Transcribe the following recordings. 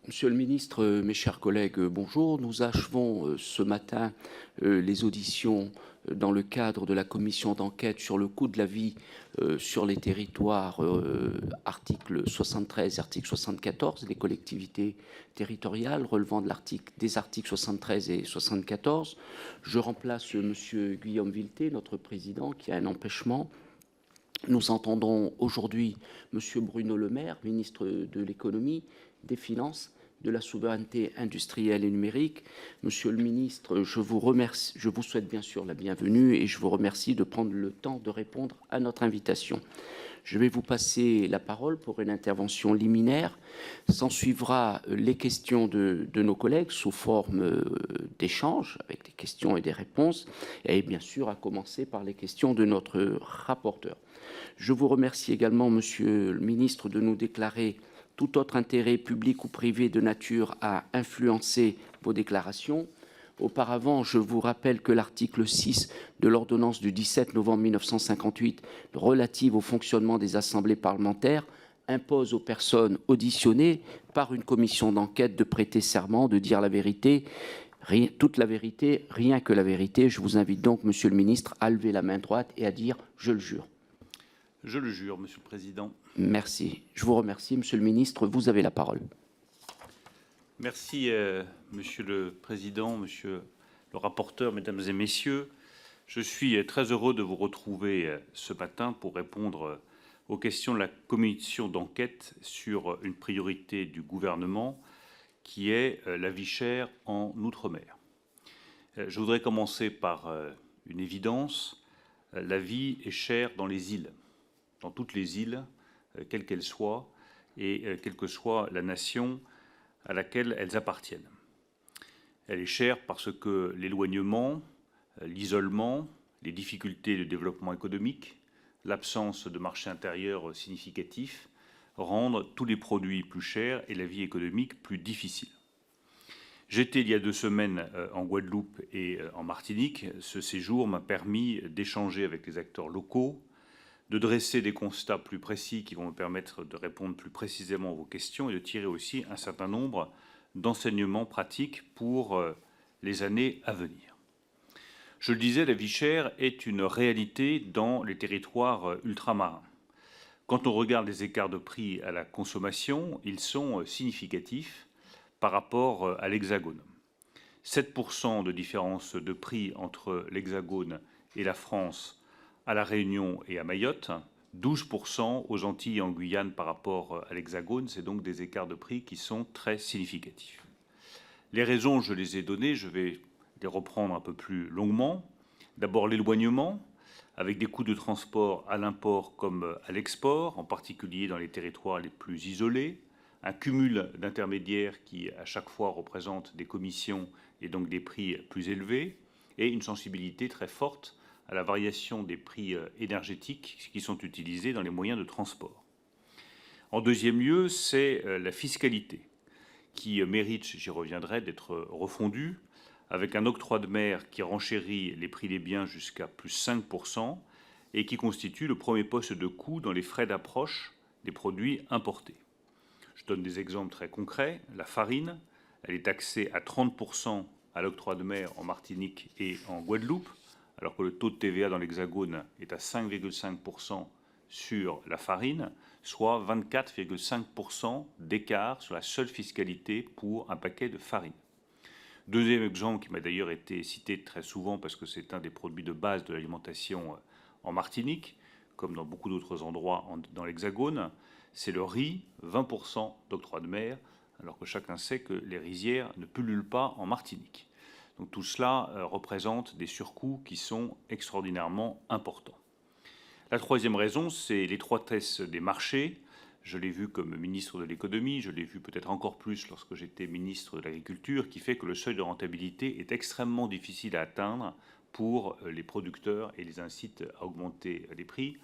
Monsieur le ministre, mes chers collègues, bonjour. Nous achevons ce matin les auditions dans le cadre de la commission d'enquête sur le coût de la vie sur les territoires, article 73 et article 74, les collectivités territoriales relevant des articles 73 et 74. Je remplace monsieur Guillaume Vuilletet, notre président, qui a un empêchement. Nous entendons aujourd'hui monsieur Bruno Le Maire, ministre de l'économie, des finances, de la souveraineté industrielle et numérique. Monsieur le ministre, je vous souhaite bien sûr la bienvenue et je vous remercie de prendre le temps de répondre à notre invitation. Je vais vous passer la parole pour une intervention liminaire. S'en suivra les questions de nos collègues sous forme d'échange avec des questions et des réponses, et bien sûr à commencer par les questions de notre rapporteur. Je vous remercie également, monsieur le ministre, de nous déclarer tout autre intérêt public ou privé de nature à influencer vos déclarations. Auparavant, je vous rappelle que l'article 6 de l'ordonnance du 17 novembre 1958 relative au fonctionnement des assemblées parlementaires impose aux personnes auditionnées par une commission d'enquête de prêter serment, de dire la vérité, toute la vérité, rien que la vérité. Je vous invite donc, monsieur le ministre, à lever la main droite et à dire « je le jure ». Je le jure, Monsieur le Président. Merci. Je vous remercie, Monsieur le ministre. Vous avez la parole. Merci, Monsieur le Président, Monsieur le rapporteur, Mesdames et Messieurs. Je suis très heureux de vous retrouver ce matin pour répondre aux questions de la commission d'enquête sur une priorité du gouvernement qui est la vie chère en Outre-mer. Je voudrais commencer par une évidence. La vie est chère dans les îles. Dans toutes les îles, quelles qu'elles soient, et quelle que soit la nation à laquelle elles appartiennent. Elle est chère parce que l'éloignement, l'isolement, les difficultés de développement économique, l'absence de marché intérieur significatif rendent tous les produits plus chers et la vie économique plus difficile. J'étais il y a 2 semaines en Guadeloupe et en Martinique. Ce séjour m'a permis d'échanger avec les acteurs locaux, de dresser des constats plus précis qui vont me permettre de répondre plus précisément à vos questions et de tirer aussi un certain nombre d'enseignements pratiques pour les années à venir. Je le disais, la vie chère est une réalité dans les territoires ultramarins. Quand on regarde les écarts de prix à la consommation, ils sont significatifs par rapport à l'Hexagone. 7% de différence de prix entre l'Hexagone et la France à La Réunion et à Mayotte, 12% aux Antilles et en Guyane par rapport à l'Hexagone. C'est donc des écarts de prix qui sont très significatifs. Les raisons, je les ai données, je vais les reprendre un peu plus longuement. D'abord l'éloignement, avec des coûts de transport à l'import comme à l'export, en particulier dans les territoires les plus isolés, un cumul d'intermédiaires qui à chaque fois représentent des commissions et donc des prix plus élevés, et une sensibilité très forte à la variation des prix énergétiques qui sont utilisés dans les moyens de transport. En deuxième lieu, c'est la fiscalité qui mérite, j'y reviendrai, d'être refondue, avec un octroi de mer qui renchérit les prix des biens jusqu'à plus 5% et qui constitue le premier poste de coût dans les frais d'approche des produits importés. Je donne des exemples très concrets. La farine, elle est taxée à 30% à l'octroi de mer en Martinique et en Guadeloupe, alors que le taux de TVA dans l'Hexagone est à 5,5% sur la farine, soit 24,5% d'écart sur la seule fiscalité pour un paquet de farine. Deuxième exemple qui m'a d'ailleurs été cité très souvent parce que c'est un des produits de base de l'alimentation en Martinique, comme dans beaucoup d'autres endroits dans l'Hexagone, c'est le riz, 20% d'octroi de mer, alors que chacun sait que les rizières ne pullulent pas en Martinique. Donc tout cela représente des surcoûts qui sont extraordinairement importants. La troisième raison, c'est l'étroitesse des marchés. Je l'ai vu comme ministre de l'économie, je l'ai vu peut-être encore plus lorsque j'étais ministre de l'Agriculture, qui fait que le seuil de rentabilité est extrêmement difficile à atteindre pour les producteurs et les incite à augmenter les prix.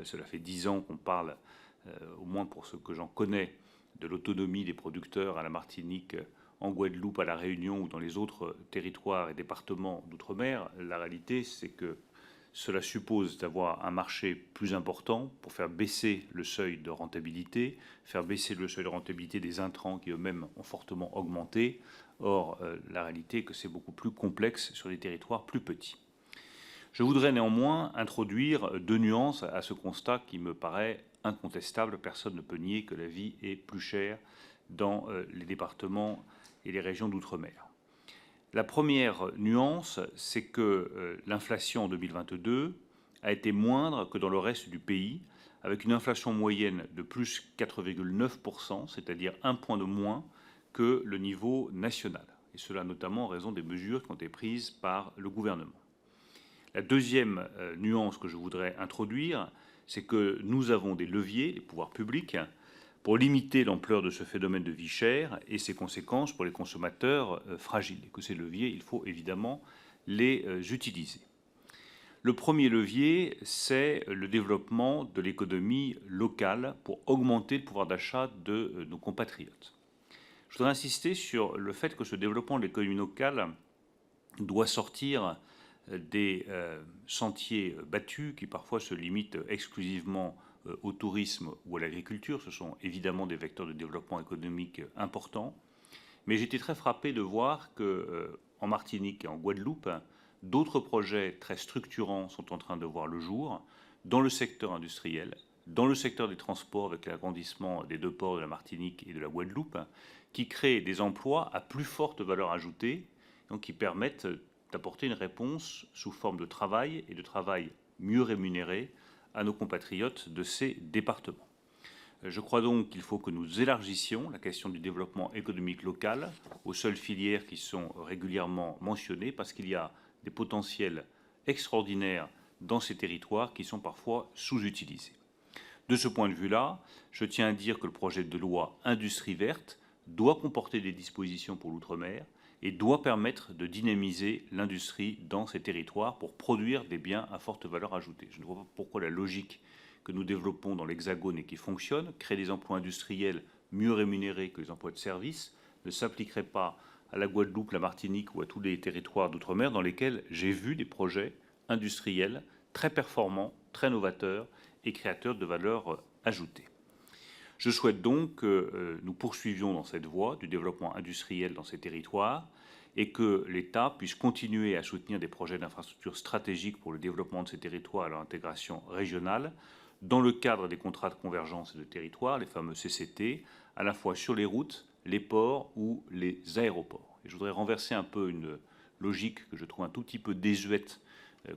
Cela fait 10 ans qu'on parle, au moins pour ce que j'en connais, de l'autonomie des producteurs à la Martinique, en Guadeloupe, à La Réunion ou dans les autres territoires et départements d'outre-mer. La réalité, c'est que Cela suppose d'avoir un marché plus important pour faire baisser le seuil de rentabilité, faire baisser le seuil de rentabilité des intrants qui eux-mêmes ont fortement augmenté. Or, la réalité est que c'est beaucoup plus complexe sur des territoires plus petits. Je voudrais néanmoins introduire deux nuances à ce constat qui me paraît incontestable. Personne ne peut nier que la vie est plus chère dans les départements et les régions d'outre-mer. La première nuance, c'est que l'inflation en 2022 a été moindre que dans le reste du pays, avec une inflation moyenne de plus 4,9%, c'est-à-dire un point de moins que le niveau national. Et cela notamment en raison des mesures qui ont été prises par le gouvernement. La deuxième nuance que je voudrais introduire, c'est que nous avons des leviers, les pouvoirs publics, pour limiter l'ampleur de ce phénomène de vie chère et ses conséquences pour les consommateurs fragiles. Et que ces leviers, il faut évidemment les utiliser. Le premier levier, c'est le développement de l'économie locale pour augmenter le pouvoir d'achat de nos compatriotes. Je voudrais insister sur le fait que ce développement de l'économie locale doit sortir des sentiers battus qui parfois se limitent exclusivement au tourisme ou à l'agriculture. Ce sont évidemment des vecteurs de développement économique importants. Mais j'étais très frappé de voir qu'en Martinique et en Guadeloupe, d'autres projets très structurants sont en train de voir le jour dans le secteur industriel, dans le secteur des transports avec l'agrandissement des deux ports de la Martinique et de la Guadeloupe, qui créent des emplois à plus forte valeur ajoutée, donc qui permettent d'apporter une réponse sous forme de travail et de travail mieux rémunéré à nos compatriotes de ces départements. Je crois donc qu'il faut que nous élargissions la question du développement économique local aux seules filières qui sont régulièrement mentionnées, parce qu'il y a des potentiels extraordinaires dans ces territoires qui sont parfois sous-utilisés. De ce point de vue-là, je tiens à dire que le projet de loi Industrie verte doit comporter des dispositions pour l'outre-mer et doit permettre de dynamiser l'industrie dans ces territoires pour produire des biens à forte valeur ajoutée. Je ne vois pas pourquoi la logique que nous développons dans l'Hexagone et qui fonctionne, créer des emplois industriels mieux rémunérés que les emplois de service, ne s'appliquerait pas à la Guadeloupe, la Martinique ou à tous les territoires d'outre-mer dans lesquels j'ai vu des projets industriels très performants, très novateurs et créateurs de valeur ajoutée. Je souhaite donc que nous poursuivions dans cette voie du développement industriel dans ces territoires et que l'État puisse continuer à soutenir des projets d'infrastructures stratégiques pour le développement de ces territoires et leur intégration régionale dans le cadre des contrats de convergence et de territoire, les fameux CCT, à la fois sur les routes, les ports ou les aéroports. Et je voudrais renverser un peu une logique que je trouve un tout petit peu désuète,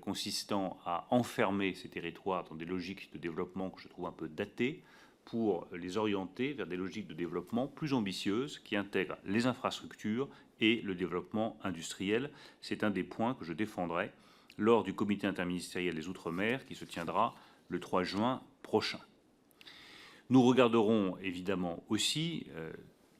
consistant à enfermer ces territoires dans des logiques de développement que je trouve un peu datées, pour les orienter vers des logiques de développement plus ambitieuses qui intègrent les infrastructures et le développement industriel. C'est un des points que je défendrai lors du comité interministériel des Outre-mer qui se tiendra le 3 juin prochain. Nous regarderons évidemment aussi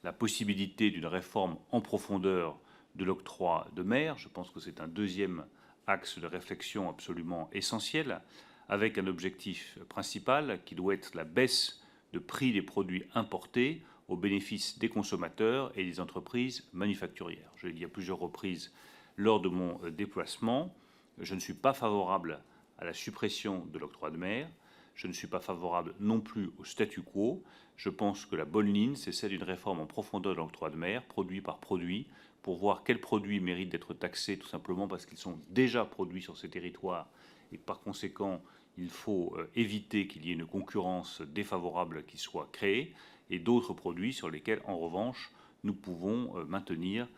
la possibilité d'une réforme en profondeur de l'octroi de mer. Je pense que c'est un deuxième axe de réflexion absolument essentiel, avec un objectif principal qui doit être la baisse de prix des produits importés au bénéfice des consommateurs et des entreprises manufacturières. Je l'ai dit à plusieurs reprises lors de mon déplacement, je ne suis pas favorable à la suppression de l'octroi de mer, je ne suis pas favorable non plus au statu quo. Je pense que la bonne ligne, c'est celle d'une réforme en profondeur de l'octroi de mer, produit par produit, pour voir quels produits méritent d'être taxés, tout simplement parce qu'ils sont déjà produits sur ces territoires et par conséquent, il faut éviter qu'il y ait une concurrence défavorable qui soit créée, et d'autres produits sur lesquels, en revanche, nous pouvons maintenir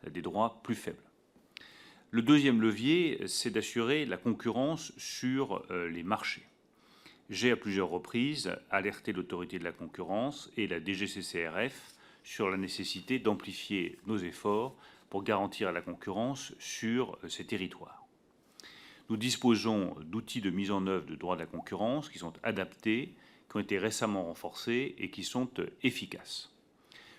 des droits plus faibles. Le deuxième levier, c'est d'assurer la concurrence sur les marchés. J'ai à plusieurs reprises alerté l'autorité de la concurrence et la DGCCRF sur la nécessité d'amplifier nos efforts pour garantir la concurrence sur ces territoires. Nous disposons d'outils de mise en œuvre de droit de la concurrence qui sont adaptés, qui ont été récemment renforcés et qui sont efficaces.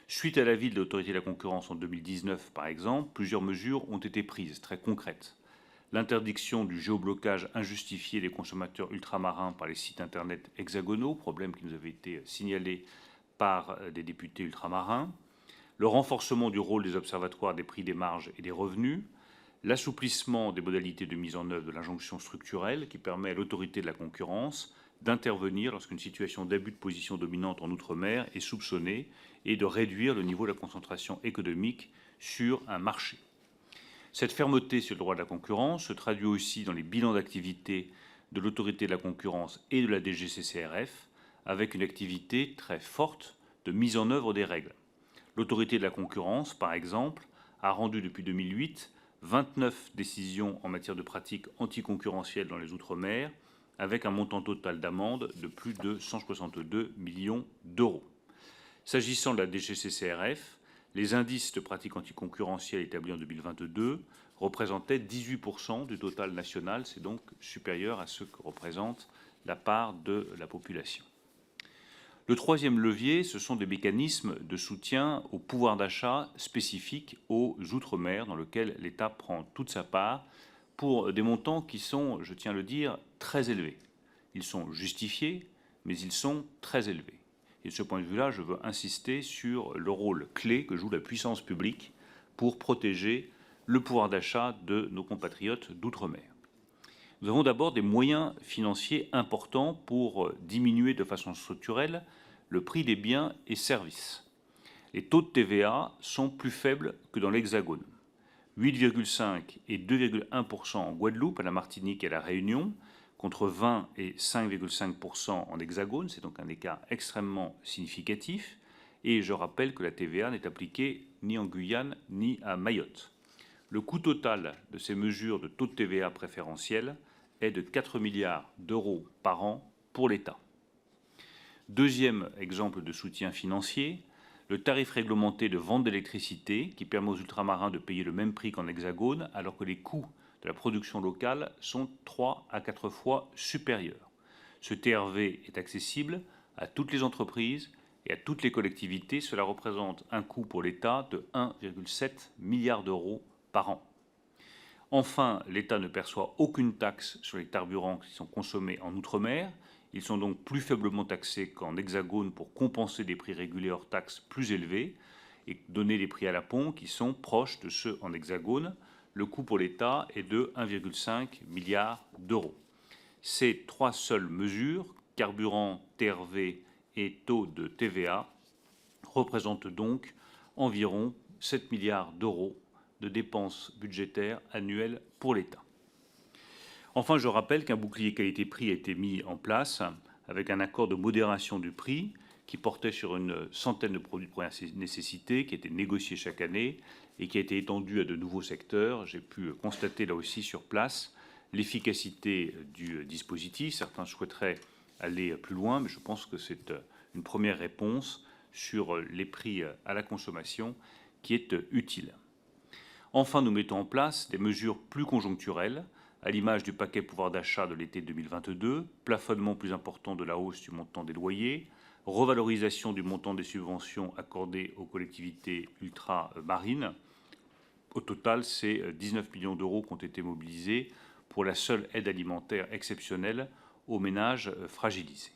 Suite à l'avis de l'autorité de la concurrence en 2019, par exemple, plusieurs mesures ont été prises, très concrètes. L'interdiction du géoblocage injustifié des consommateurs ultramarins par les sites internet hexagonaux, problème qui nous avait été signalé par des députés ultramarins. Le renforcement du rôle des observatoires des prix, des marges et des revenus. l'assouplissement des modalités de mise en œuvre de l'injonction structurelle qui permet à l'autorité de la concurrence d'intervenir lorsqu'une situation d'abus de position dominante en Outre-mer est soupçonnée et de réduire le niveau de la concentration économique sur un marché. Cette fermeté sur le droit de la concurrence se traduit aussi dans les bilans d'activité de l'autorité de la concurrence et de la DGCCRF, avec une activité très forte de mise en œuvre des règles. L'autorité de la concurrence, par exemple, a rendu depuis 2008 29 décisions en matière de pratiques anticoncurrentielles dans les Outre-mer, avec un montant total d'amende de plus de 162 millions d'euros. S'agissant de la DGCCRF, les indices de pratiques anticoncurrentielles établis en 2022 représentaient 18% du total national, c'est donc supérieur à ce que représente la part de la population. Le troisième levier, ce sont des mécanismes de soutien au pouvoir d'achat spécifiques aux Outre-mer, dans lequel l'État prend toute sa part, pour des montants qui sont, je tiens à le dire, très élevés. Ils sont justifiés, mais ils sont très élevés. Et de ce point de vue-là, je veux insister sur le rôle clé que joue la puissance publique pour protéger le pouvoir d'achat de nos compatriotes d'outre-mer. Nous avons d'abord des moyens financiers importants pour diminuer de façon structurelle le prix des biens et services. Les taux de TVA sont plus faibles que dans l'Hexagone. 8,5 et 2,1% en Guadeloupe, à la Martinique et à la Réunion, contre 20 et 5,5% en Hexagone. C'est donc un écart extrêmement significatif. Et je rappelle que la TVA n'est appliquée ni en Guyane ni à Mayotte. Le coût total de ces mesures de taux de TVA préférentiel est de 4 milliards d'euros par an pour l'État. Deuxième exemple de soutien financier, le tarif réglementé de vente d'électricité qui permet aux ultramarins de payer le même prix qu'en Hexagone alors que les coûts de la production locale sont 3 à 4 fois supérieurs. Ce TRV est accessible à toutes les entreprises et à toutes les collectivités. Cela représente un coût pour l'État de 1,7 milliard d'euros par an. Enfin, l'État ne perçoit aucune taxe sur les carburants qui sont consommés en Outre-mer. Ils sont donc plus faiblement taxés qu'en Hexagone pour compenser des prix régulés hors taxes plus élevés et donner des prix à la pompe qui sont proches de ceux en Hexagone. Le coût pour l'État est de 1,5 milliard d'euros. Ces trois seules mesures, carburant, TRV et taux de TVA, représentent donc environ 7 milliards d'euros de dépenses budgétaires annuelles pour l'État. Enfin, je rappelle qu'un bouclier qualité-prix a été mis en place avec un accord de modération du prix qui portait sur une centaine de produits de première nécessité, qui était négocié chaque année et qui a été étendu à de nouveaux secteurs. J'ai pu constater là aussi sur place l'efficacité du dispositif. Certains souhaiteraient aller plus loin, mais je pense que c'est une première réponse sur les prix à la consommation qui est utile. Enfin, nous mettons en place des mesures plus conjoncturelles, à l'image du paquet pouvoir d'achat de l'été 2022, plafonnement plus important de la hausse du montant des loyers, revalorisation du montant des subventions accordées aux collectivités ultramarines. Au total, c'est 19 millions d'euros qui ont été mobilisés pour la seule aide alimentaire exceptionnelle aux ménages fragilisés.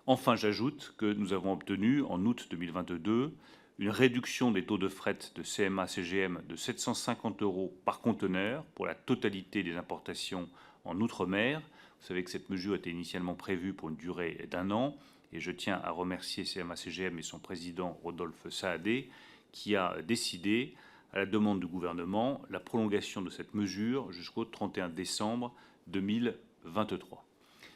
Enfin, j'ajoute que nous avons obtenu, en août 2022, une réduction des taux de fret de CMA-CGM de 750 € par conteneur pour la totalité des importations en Outre-mer. Vous savez que cette mesure était initialement prévue pour une durée d'1 an, et je tiens à remercier CMA-CGM et son président Rodolphe Saadé, qui a décidé, à la demande du gouvernement, la prolongation de cette mesure jusqu'au 31 décembre 2023.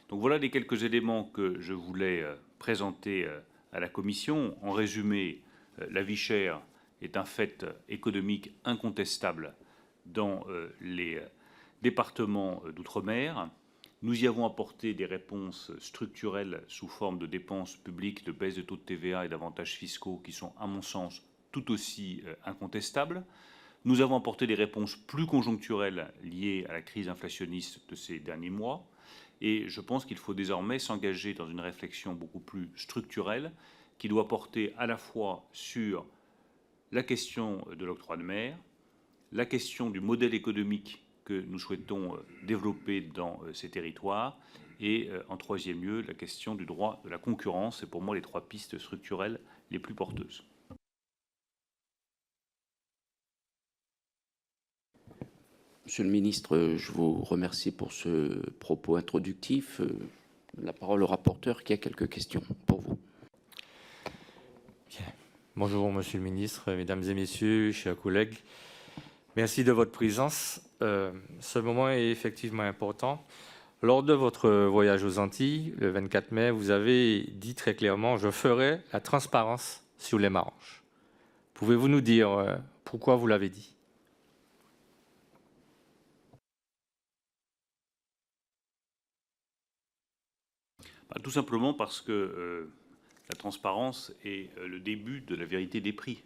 Donc voilà les quelques éléments que je voulais présenter à la Commission. En résumé, la vie chère est un fait économique incontestable dans les départements d'outre-mer. Nous y avons apporté des réponses structurelles sous forme de dépenses publiques, de baisse de taux de TVA et d'avantages fiscaux qui sont, à mon sens, tout aussi incontestables. Nous avons apporté des réponses plus conjoncturelles liées à la crise inflationniste de ces derniers mois. Et je pense qu'il faut désormais s'engager dans une réflexion beaucoup plus structurelle qui doit porter à la fois sur la question de l'octroi de mer, la question du modèle économique que nous souhaitons développer dans ces territoires et, en troisième lieu, la question du droit de la concurrence. C'est pour moi les trois pistes structurelles les plus porteuses. Monsieur le ministre, je vous remercie pour ce propos introductif. La parole au rapporteur qui a quelques questions pour vous. Bien. Bonjour, Monsieur le ministre, Mesdames et Messieurs, chers collègues. Merci de votre présence. Ce moment est effectivement important. Lors de votre voyage aux Antilles, le 24 mai, vous avez dit très clairement « Je ferai la transparence sur les marges ». Pouvez-vous nous dire pourquoi vous l'avez dit ? Tout simplement parce que la transparence est le début de la vérité des prix.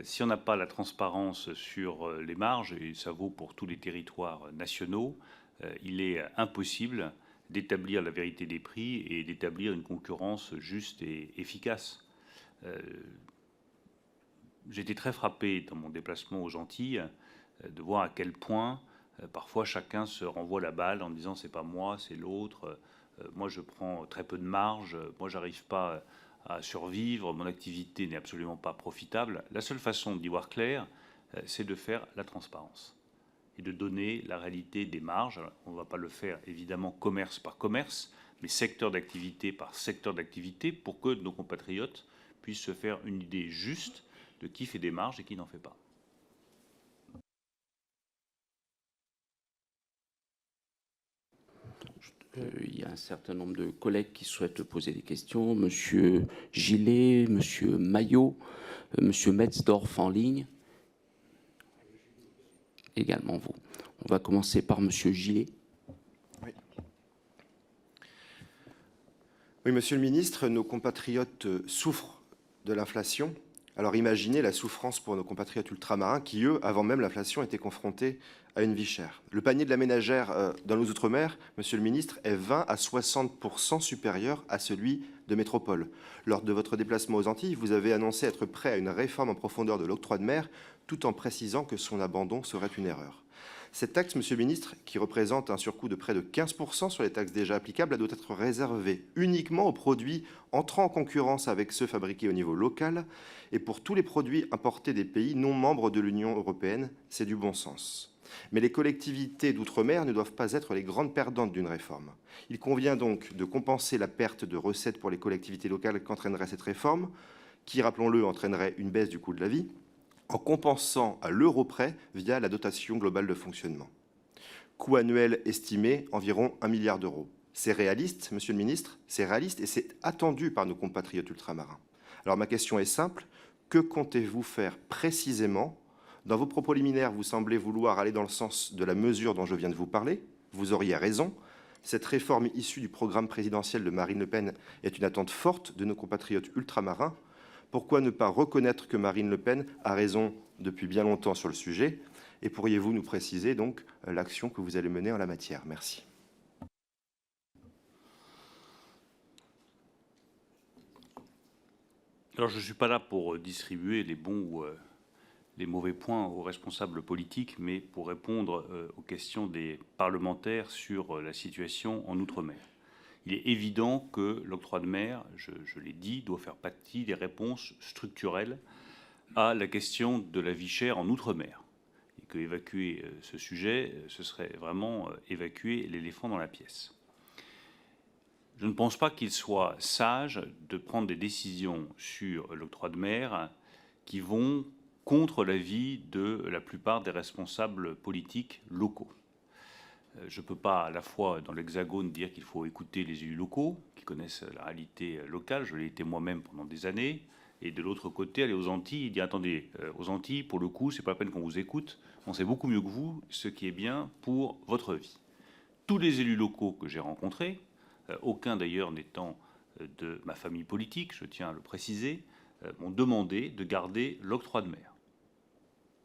Si on n'a pas la transparence sur les marges, et ça vaut pour tous les territoires nationaux, il est impossible d'établir la vérité des prix et d'établir une concurrence juste et efficace. J'ai été très frappé dans mon déplacement aux Antilles de voir à quel point parfois chacun se renvoie la balle en disant c'est pas moi, c'est l'autre. Moi je prends très peu de marge, moi j'arrive pas à survivre, mon activité n'est absolument pas profitable. La seule façon d'y voir clair, c'est de faire la transparence et de donner la réalité des marges. On ne va pas le faire évidemment commerce par commerce, mais secteur d'activité par secteur d'activité pour que nos compatriotes puissent se faire une idée juste de qui fait des marges et qui n'en fait pas. Il y a un certain nombre de collègues qui souhaitent poser des questions. Monsieur Gillet, Monsieur Maillot, Monsieur Metzdorf en ligne. Également vous. On va commencer par Monsieur Gillet. Oui, Monsieur le ministre, nos compatriotes souffrent de l'inflation. Alors imaginez la souffrance pour nos compatriotes ultramarins qui, eux, avant même l'inflation, étaient confrontés à une vie chère. Le panier de la ménagère dans nos outre-mer, Monsieur le ministre, est 20 à 60% supérieur à celui de métropole. Lors de votre déplacement aux Antilles, vous avez annoncé être prêt à une réforme en profondeur de l'octroi de mer, tout en précisant que son abandon serait une erreur. Cette taxe, Monsieur le ministre, qui représente un surcoût de près de 15% sur les taxes déjà applicables, doit être réservée uniquement aux produits entrant en concurrence avec ceux fabriqués au niveau local. Et pour tous les produits importés des pays non membres de l'Union européenne, c'est du bon sens. Mais les collectivités d'outre-mer ne doivent pas être les grandes perdantes d'une réforme. Il convient donc de compenser la perte de recettes pour les collectivités locales qu'entraînerait cette réforme, qui, rappelons-le, entraînerait une baisse du coût de la vie, en compensant à l'euro près via la dotation globale de fonctionnement. Coût annuel estimé environ 1 milliard d'euros. C'est réaliste, Monsieur le ministre, c'est réaliste et c'est attendu par nos compatriotes ultramarins. Alors ma question est simple, que comptez-vous faire précisément ? Dans vos propos liminaires, vous semblez vouloir aller dans le sens de la mesure dont je viens de vous parler. Vous auriez raison. Cette réforme issue du programme présidentiel de Marine Le Pen est une attente forte de nos compatriotes ultramarins. Pourquoi ne pas reconnaître que Marine Le Pen a raison depuis bien longtemps sur le sujet? Et pourriez-vous nous préciser donc l'action que vous allez mener en la matière? Merci. Alors je ne suis pas là pour distribuer les bons ou les mauvais points aux responsables politiques, mais pour répondre aux questions des parlementaires sur la situation en Outre-mer. Il est évident que l'octroi de mer, je l'ai dit, doit faire partie des réponses structurelles à la question de la vie chère en Outre-mer. Et qu'évacuer ce sujet, ce serait vraiment évacuer l'éléphant dans la pièce. Je ne pense pas qu'il soit sage de prendre des décisions sur l'octroi de mer qui vont contre l'avis de la plupart des responsables politiques locaux. Je ne peux pas à la fois dans l'Hexagone dire qu'il faut écouter les élus locaux qui connaissent la réalité locale, je l'ai été moi-même pendant des années, et de l'autre côté aller aux Antilles et dire attendez, aux Antilles pour le coup c'est pas la peine qu'on vous écoute, on sait beaucoup mieux que vous ce qui est bien pour votre vie. Tous les élus locaux que j'ai rencontrés, aucun d'ailleurs n'étant de ma famille politique, je tiens à le préciser, m'ont demandé de garder l'octroi de mer.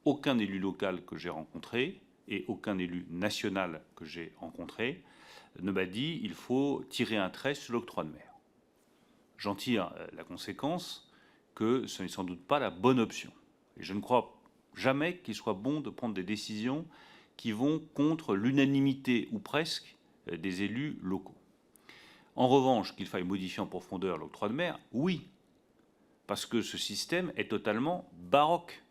Aucun élu local que j'ai rencontré et aucun élu national que j'ai rencontré ne m'a dit il faut tirer un trait sur l'octroi de mer. J'en tire la conséquence que ce n'est sans doute pas la bonne option. Et je ne crois jamais qu'il soit bon de prendre des décisions qui vont contre l'unanimité ou presque des élus locaux. En revanche, qu'il faille modifier en profondeur l'octroi de mer, oui, parce que ce système est totalement baroque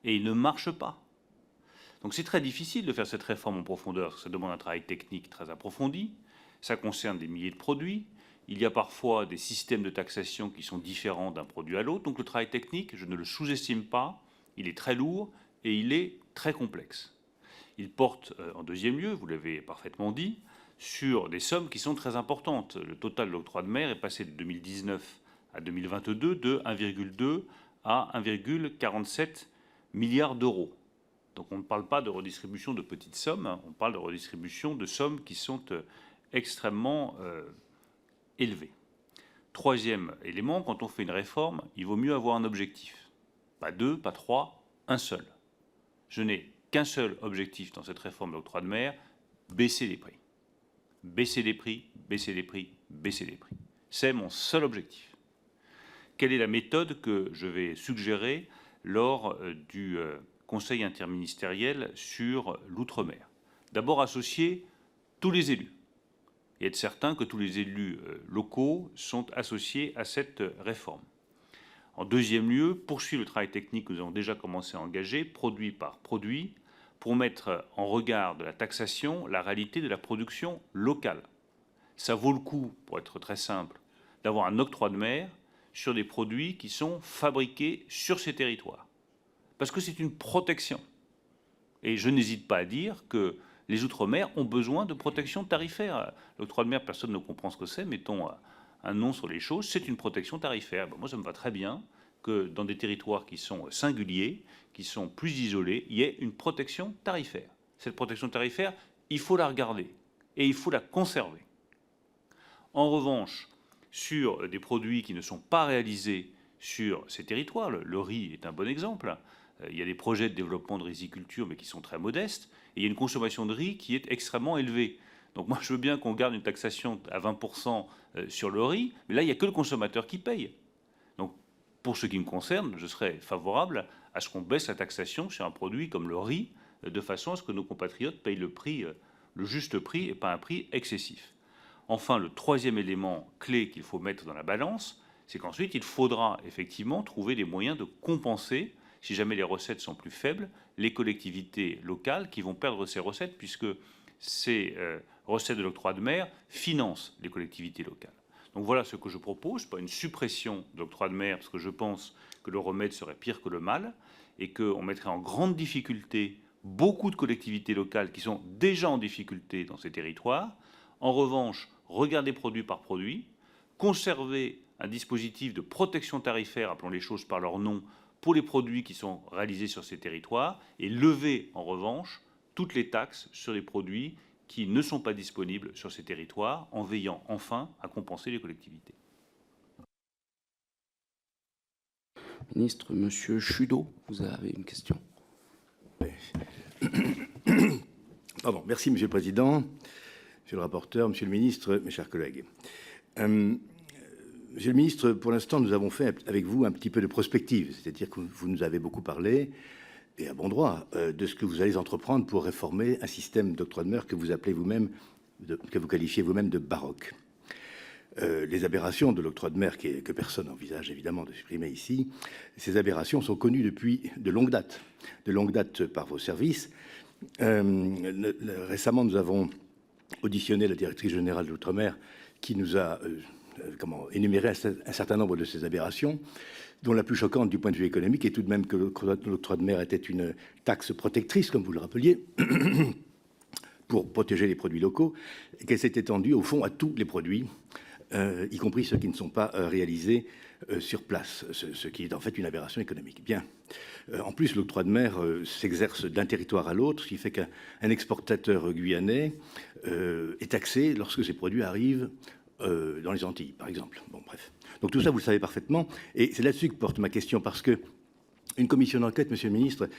et il ne marche pas. Donc c'est très difficile de faire cette réforme en profondeur, parce que ça demande un travail technique très approfondi, ça concerne des milliers de produits, il y a parfois des systèmes de taxation qui sont différents d'un produit à l'autre, donc le travail technique, je ne le sous-estime pas, il est très lourd et il est très complexe. Il porte, en deuxième lieu, vous l'avez parfaitement dit, sur des sommes qui sont très importantes. Le total de l'octroi de mer est passé de 2019 à 2022 de 1,2 à 1,47 milliards d'euros. Donc on ne parle pas de redistribution de petites sommes, on parle de redistribution de sommes qui sont extrêmement élevées. Troisième élément, quand on fait une réforme, il vaut mieux avoir un objectif. Pas deux, pas trois, un seul. Je n'ai qu'un seul objectif dans cette réforme de l'octroi de mer, baisser les prix. Baisser les prix, baisser les prix, baisser les prix. C'est mon seul objectif. Quelle est la méthode que je vais suggérer lors du Conseil interministériel sur l'outre-mer? D'abord, associer tous les élus et être certain que tous les élus locaux sont associés à cette réforme. En deuxième lieu, poursuivre le travail technique que nous avons déjà commencé à engager, produit par produit, pour mettre en regard de la taxation la réalité de la production locale. Ça vaut le coup, pour être très simple, d'avoir un octroi de mer sur des produits qui sont fabriqués sur ces territoires. Parce que c'est une protection. Et je n'hésite pas à dire que les Outre-mer ont besoin de protection tarifaire. L'octroi de mer, personne ne comprend ce que c'est, mettons un nom sur les choses, c'est une protection tarifaire. Moi, ça me va très bien que dans des territoires qui sont singuliers, qui sont plus isolés, il y ait une protection tarifaire. Cette protection tarifaire, il faut la regarder et il faut la conserver. En revanche, sur des produits qui ne sont pas réalisés sur ces territoires, le riz est un bon exemple, il y a des projets de développement de riziculture, mais qui sont très modestes, et il y a une consommation de riz qui est extrêmement élevée. Donc moi, je veux bien qu'on garde une taxation à 20% sur le riz, mais là, il n'y a que le consommateur qui paye. Donc, pour ce qui me concerne, je serais favorable à ce qu'on baisse la taxation sur un produit comme le riz, de façon à ce que nos compatriotes payent le prix, le juste prix, et pas un prix excessif. Enfin, le troisième élément clé qu'il faut mettre dans la balance, c'est qu'ensuite, il faudra effectivement trouver des moyens de compenser, si jamais les recettes sont plus faibles, les collectivités locales qui vont perdre ces recettes, puisque ces recettes de l'octroi de mer financent les collectivités locales. Donc voilà ce que je propose, pas une suppression de l'octroi de mer, parce que je pense que le remède serait pire que le mal, et qu'on mettrait en grande difficulté beaucoup de collectivités locales qui sont déjà en difficulté dans ces territoires. En revanche, regarder produit par produit, conserver un dispositif de protection tarifaire, appelons les choses par leur nom, pour les produits qui sont réalisés sur ces territoires, et lever en revanche toutes les taxes sur les produits qui ne sont pas disponibles sur ces territoires, en veillant enfin à compenser les collectivités. Ministre, Monsieur Chudeau, vous avez une question. Pardon. Merci, Monsieur le Président, Monsieur le rapporteur, Monsieur le Ministre, mes chers collègues. Monsieur le Ministre, pour l'instant, nous avons fait avec vous un petit peu de prospective, c'est-à-dire que vous nous avez beaucoup parlé, et à bon droit, de ce que vous allez entreprendre pour réformer un système d'octroi de mer que vous appelez vous-même, que vous qualifiez vous-même de baroque. Les aberrations de l'octroi de mer que personne n'envisage évidemment de supprimer ici, ces aberrations sont connues depuis de longue date par vos services. Récemment, nous avons auditionné la directrice générale de l'outre-mer qui nous a énuméré un certain nombre de ces aberrations, dont la plus choquante du point de vue économique est tout de même que l'octroi de mer était une taxe protectrice, comme vous le rappeliez, pour protéger les produits locaux, et qu'elle s'est étendue au fond à tous les produits, y compris ceux qui ne sont pas réalisés sur place, ce qui est en fait une aberration économique. Bien. En plus, l'octroi de mer s'exerce d'un territoire à l'autre, ce qui fait qu'un exportateur guyanais est taxé lorsque ses produits arrivent dans les Antilles, par exemple. Bon, bref. Donc tout ça, vous le savez parfaitement, et c'est là-dessus que porte ma question, parce que une commission d'enquête, Monsieur le Ministre,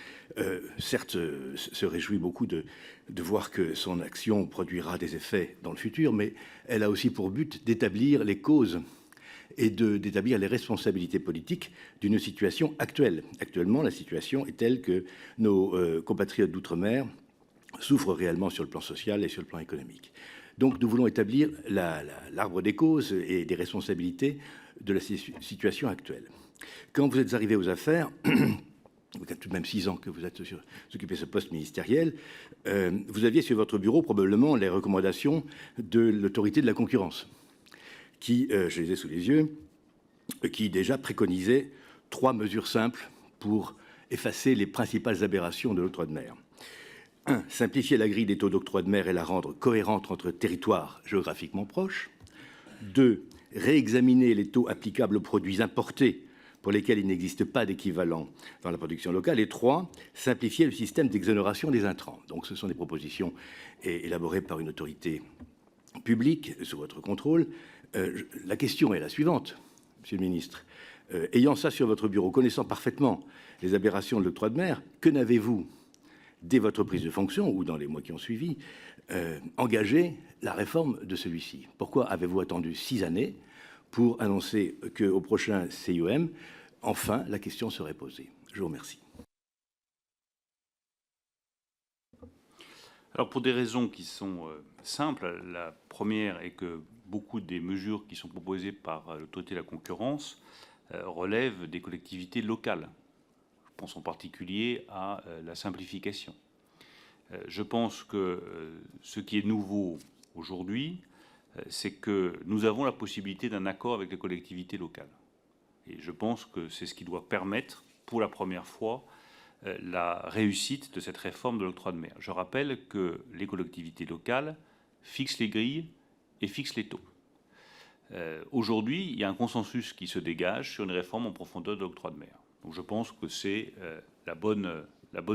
certes, se réjouit beaucoup de voir que son action produira des effets dans le futur, mais elle a aussi pour but d'établir les causes et d'établir les responsabilités politiques d'une situation actuelle. Actuellement, la situation est telle que nos compatriotes d'outre-mer souffrent réellement sur le plan social et sur le plan économique. Donc nous voulons établir l'arbre des causes et des responsabilités de la situation actuelle. Quand vous êtes arrivé aux affaires, vous tout de même 6 ans que vous êtes occupé ce poste ministériel, vous aviez sur votre bureau probablement les recommandations de l'autorité de la concurrence, qui, je les ai sous les yeux, qui déjà préconisait 3 mesures simples pour effacer les principales aberrations de l'octroi de mer. 1. Simplifier la grille des taux d'octroi de mer et la rendre cohérente entre territoires géographiquement proches. 2. Réexaminer les taux applicables aux produits importés pour lesquels il n'existe pas d'équivalent dans la production locale. Et 3. Simplifier le système d'exonération des intrants. Donc ce sont des propositions élaborées par une autorité publique sous votre contrôle. La question est la suivante, Monsieur le Ministre. Ayant ça sur votre bureau, connaissant parfaitement les aberrations de l'octroi de mer, que n'avez-vous, dès votre prise de fonction ou dans les mois qui ont suivi, engagé la réforme de celui-ci? Pourquoi avez-vous attendu 6 années pour annoncer qu'au prochain CIOM, enfin, la question serait posée? Je vous remercie. Alors, pour des raisons qui sont simples, la première est que beaucoup des mesures qui sont proposées par l'autorité de la concurrence relèvent des collectivités locales. Je pense en particulier à la simplification. Je pense que ce qui est nouveau aujourd'hui, c'est que nous avons la possibilité d'un accord avec les collectivités locales. Et je pense que c'est ce qui doit permettre, pour la première fois, la réussite de cette réforme de l'octroi de mer. Je rappelle que les collectivités locales fixent les grilles et fixent les taux. Aujourd'hui, il y a un consensus qui se dégage sur une réforme en profondeur de l'octroi de mer. Donc je pense que c'est la bonne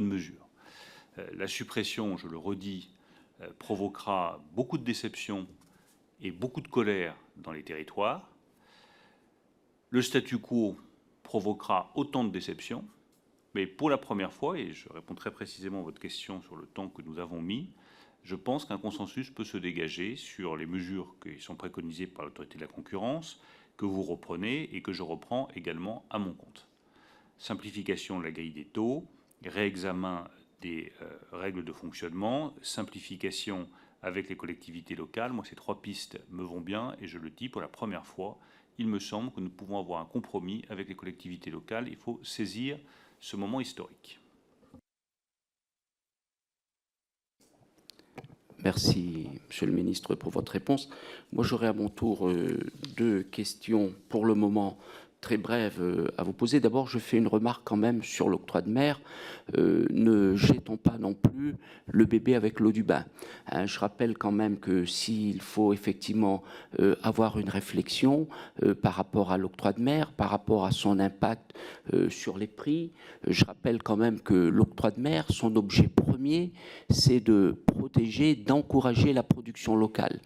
mesure. La suppression, je le redis, provoquera beaucoup de déception et beaucoup de colère dans les territoires. Le statu quo provoquera autant de déception, mais pour la première fois, et je réponds très précisément à votre question sur le temps que nous avons mis, je pense qu'un consensus peut se dégager sur les mesures qui sont préconisées par l'autorité de la concurrence, que vous reprenez et que je reprends également à mon compte. Simplification de la grille des taux, réexamen des règles de fonctionnement, simplification avec les collectivités locales. Moi, ces 3 pistes me vont bien et je le dis, pour la première fois, il me semble que nous pouvons avoir un compromis avec les collectivités locales. Il faut saisir ce moment historique. Merci, Monsieur le Ministre, pour votre réponse. Moi, j'aurais à mon tour 2 questions pour le moment très brèves à vous poser. D'abord, je fais une remarque quand même sur l'octroi de mer. Ne jetons pas non plus le bébé avec l'eau du bain. Je rappelle quand même que s'il faut effectivement avoir une réflexion par rapport à l'octroi de mer, par rapport à son impact sur les prix, je rappelle quand même que l'octroi de mer, son objet premier, c'est de protéger, d'encourager la production locale.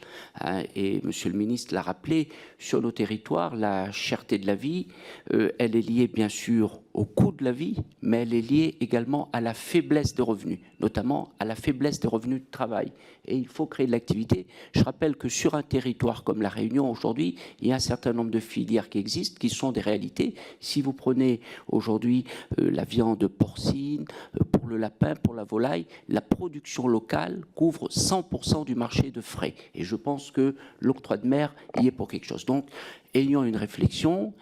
Et Monsieur le Ministre l'a rappelé, sur nos territoires, la cherté de la vie, elle est liée bien sûr au coût de la vie, mais elle est liée également à la faiblesse des revenus, notamment à la faiblesse des revenus de travail. Et il faut créer de l'activité. Je rappelle que sur un territoire comme La Réunion, aujourd'hui, il y a un certain nombre de filières qui existent, qui sont des réalités. Si vous prenez aujourd'hui la viande porcine, pour le lapin, pour la volaille, la production locale couvre 100% du marché de frais. Et je pense que l'octroi de mer y est pour quelque chose. Donc, ayons une réflexion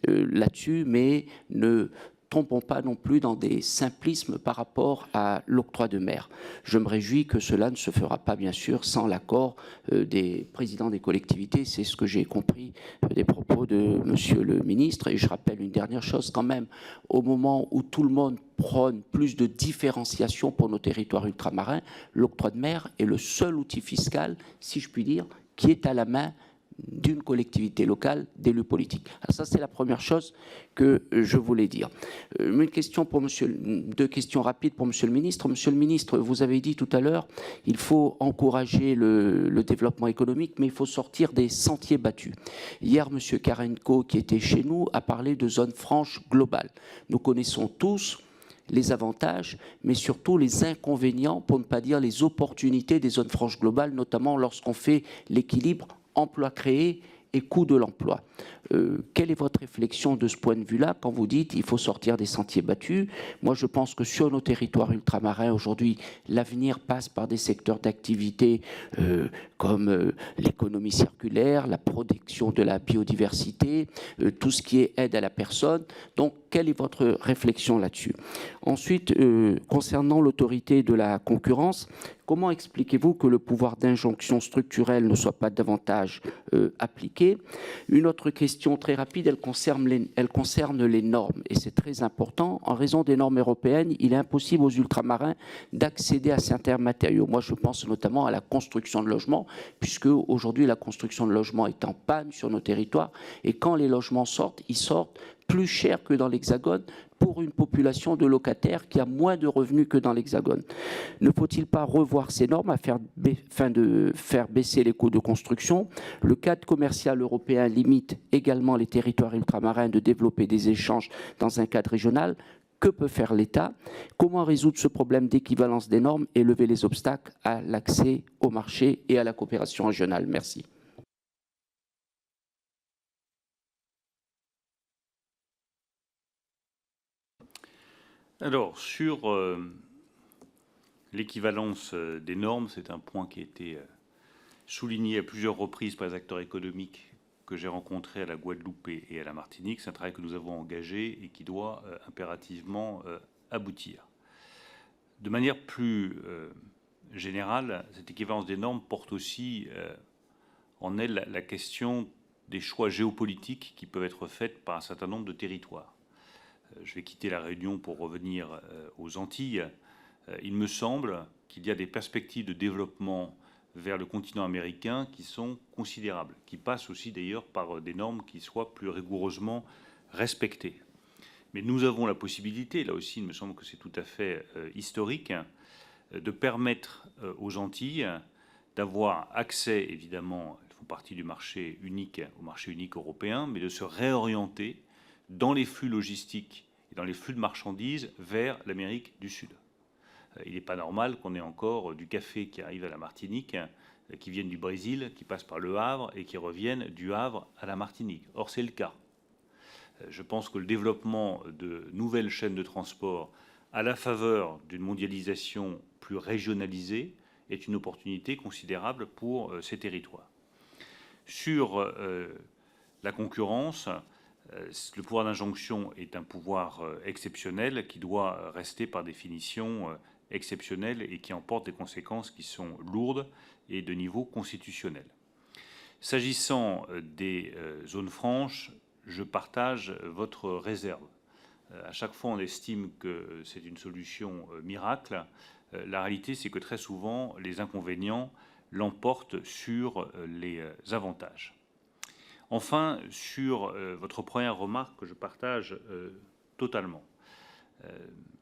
là-dessus, mais ne tombons pas non plus dans des simplismes par rapport à l'octroi de mer. Je me réjouis que cela ne se fera pas, bien sûr, sans l'accord des présidents des collectivités. C'est ce que j'ai compris des propos de Monsieur le Ministre. Et je rappelle une dernière chose quand même. Au moment où tout le monde prône plus de différenciation pour nos territoires ultramarins, l'octroi de mer est le seul outil fiscal, si je puis dire, qui est à la main d'une collectivité locale, d'élus politiques. Alors ça, c'est la première chose que je voulais dire. Une question pour deux questions rapides pour Monsieur le Ministre. Monsieur le Ministre, vous avez dit tout à l'heure, il faut encourager le développement économique, mais il faut sortir des sentiers battus. Hier, Monsieur Karenko, qui était chez nous, a parlé de zone franche globale. Nous connaissons tous les avantages, mais surtout les inconvénients, pour ne pas dire les opportunités des zones franches globales, notamment lorsqu'on fait l'équilibre emploi créé et coût de l'emploi. Quelle est votre réflexion de ce point de vue-là quand vous dites qu'il faut sortir des sentiers battus? Moi, je pense que sur nos territoires ultramarins, aujourd'hui, l'avenir passe par des secteurs d'activité comme l'économie circulaire, la protection de la biodiversité, tout ce qui est aide à la personne. Donc, quelle est votre réflexion là-dessus? Ensuite, concernant l'autorité de la concurrence, comment expliquez-vous que le pouvoir d'injonction structurelle ne soit pas davantage appliqué? Une autre question très rapide, elle concerne les normes, et c'est très important. En raison des normes européennes, il est impossible aux ultramarins d'accéder à certains matériaux. Moi, je pense notamment à la construction de logements, puisque aujourd'hui, la construction de logements est en panne sur nos territoires, et quand les logements sortent, ils sortent plus cher que dans l'Hexagone pour une population de locataires qui a moins de revenus que dans l'Hexagone. Ne faut-il pas revoir ces normes afin de faire baisser les coûts de construction? Le cadre commercial européen limite également les territoires ultramarins de développer des échanges dans un cadre régional. Que peut faire l'État? Comment résoudre ce problème d'équivalence des normes et lever les obstacles à l'accès au marché et à la coopération régionale? Merci. Alors, sur l'équivalence des normes, c'est un point qui a été souligné à plusieurs reprises par les acteurs économiques que j'ai rencontrés à la Guadeloupe et à la Martinique. C'est un travail que nous avons engagé et qui doit impérativement aboutir. De manière plus générale, cette équivalence des normes porte aussi en elle la question des choix géopolitiques qui peuvent être faits par un certain nombre de territoires. Je vais quitter la Réunion pour revenir aux Antilles. Il me semble qu'il y a des perspectives de développement vers le continent américain qui sont considérables, qui passent aussi d'ailleurs par des normes qui soient plus rigoureusement respectées. Mais nous avons la possibilité, là aussi il me semble que c'est tout à fait historique, de permettre aux Antilles d'avoir accès, évidemment, elles font partie du marché unique, au marché unique européen, mais de se réorienter dans les flux logistiques et dans les flux de marchandises vers l'Amérique du Sud. Il n'est pas normal qu'on ait encore du café qui arrive à la Martinique, qui vienne du Brésil, qui passe par le Havre et qui revienne du Havre à la Martinique. Or, c'est le cas. Je pense que le développement de nouvelles chaînes de transport à la faveur d'une mondialisation plus régionalisée est une opportunité considérable pour ces territoires. Sur la concurrence, le pouvoir d'injonction est un pouvoir exceptionnel qui doit rester par définition exceptionnel et qui emporte des conséquences qui sont lourdes et de niveau constitutionnel. S'agissant des zones franches, je partage votre réserve. À chaque fois, on estime que c'est une solution miracle. La réalité, c'est que très souvent, les inconvénients l'emportent sur les avantages. Enfin, sur votre première remarque que je partage totalement,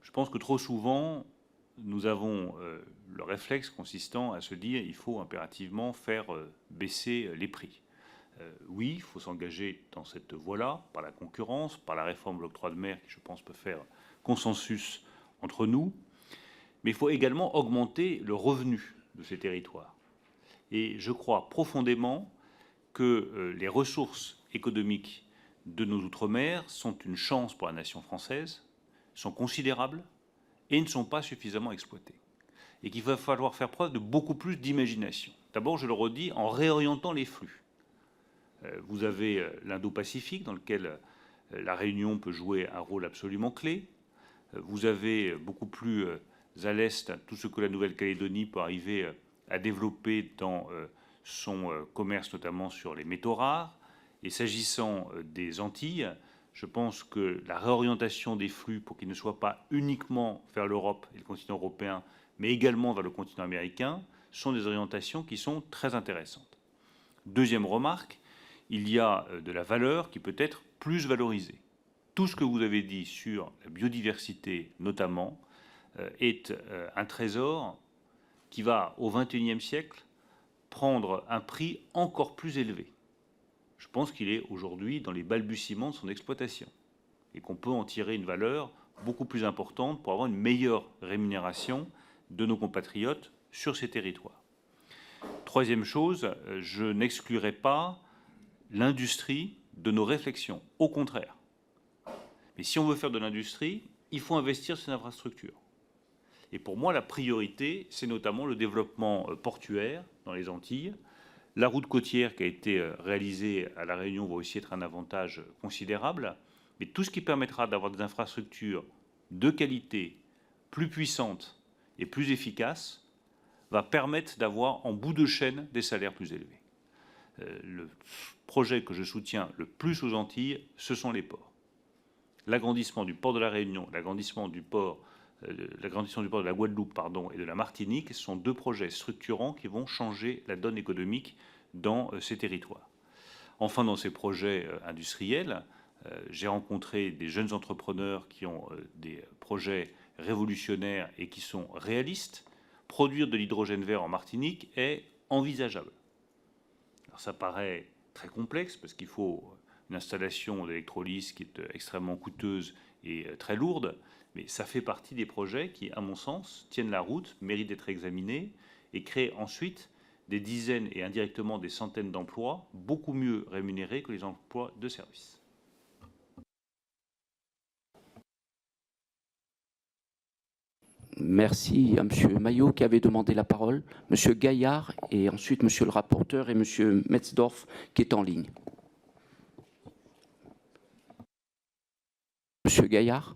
je pense que trop souvent, nous avons le réflexe consistant à se dire il faut impérativement faire baisser les prix. Oui, il faut s'engager dans cette voie-là, par la concurrence, par la réforme de l'octroi de mer, qui, je pense, peut faire consensus entre nous, mais il faut également augmenter le revenu de ces territoires. Et je crois profondément que les ressources économiques de nos outre-mer sont une chance pour la nation française, sont considérables et ne sont pas suffisamment exploitées. Et qu'il va falloir faire preuve de beaucoup plus d'imagination. D'abord, je le redis, en réorientant les flux. Vous avez l'Indo-Pacifique, dans lequel la Réunion peut jouer un rôle absolument clé. Vous avez beaucoup plus à l'est tout ce que la Nouvelle-Calédonie peut arriver à développer dans son commerce, notamment sur les métaux rares. Et s'agissant des Antilles, je pense que la réorientation des flux pour qu'ils ne soient pas uniquement vers l'Europe et le continent européen, mais également vers le continent américain, sont des orientations qui sont très intéressantes. Deuxième remarque, il y a de la valeur qui peut être plus valorisée. Tout ce que vous avez dit sur la biodiversité, notamment, est un trésor qui va, au XXIe siècle, prendre un prix encore plus élevé. Je pense qu'il est aujourd'hui dans les balbutiements de son exploitation et qu'on peut en tirer une valeur beaucoup plus importante pour avoir une meilleure rémunération de nos compatriotes sur ces territoires. Troisième chose, je n'exclurai pas l'industrie de nos réflexions. Au contraire. Mais si on veut faire de l'industrie, il faut investir sur ces infrastructures. Et pour moi, la priorité, c'est notamment le développement portuaire dans les Antilles. La route côtière qui a été réalisée à La Réunion va aussi être un avantage considérable. Mais tout ce qui permettra d'avoir des infrastructures de qualité, plus puissantes et plus efficaces, va permettre d'avoir en bout de chaîne des salaires plus élevés. Le projet que je soutiens le plus aux Antilles, ce sont les ports. L'agrandissement du port de La Réunion, l'agrandissement du port de la Guadeloupe et de la Martinique, ce sont deux projets structurants qui vont changer la donne économique dans ces territoires. Enfin, dans ces projets industriels, j'ai rencontré des jeunes entrepreneurs qui ont des projets révolutionnaires et qui sont réalistes. Produire de l'hydrogène vert en Martinique est envisageable. Alors ça paraît très complexe parce qu'il faut une installation d'électrolyse qui est extrêmement coûteuse et très lourde, mais ça fait partie des projets qui, à mon sens, tiennent la route, méritent d'être examinés et créent ensuite des dizaines et indirectement des centaines d'emplois beaucoup mieux rémunérés que les emplois de service. Merci à M. Maillot qui avait demandé la parole, M. Gaillard et ensuite M. le rapporteur et M. Metzdorf qui est en ligne. M. Gaillard,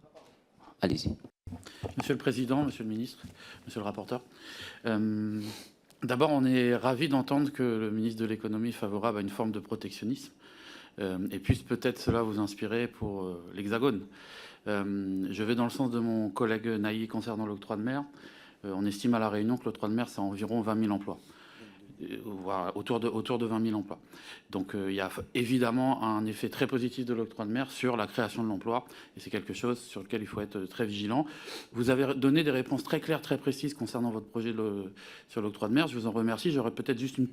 allez-y. Monsieur le Président, Monsieur le Ministre, Monsieur le rapporteur, d'abord on est ravis d'entendre que le ministre de l'Économie est favorable à une forme de protectionnisme et puisse peut-être cela vous inspirer pour l'Hexagone. Je vais dans le sens de mon collègue Naï concernant l'octroi de mer. On estime à La Réunion que l'octroi de mer, c'est environ 20 000 emplois, autour de 20 000 emplois. Donc il y a évidemment un effet très positif de l'octroi de mer sur la création de l'emploi, et c'est quelque chose sur lequel il faut être très vigilant. Vous avez donné des réponses très claires, très précises concernant votre projet sur l'octroi de mer. Je vous en remercie. J'aurais peut-être juste une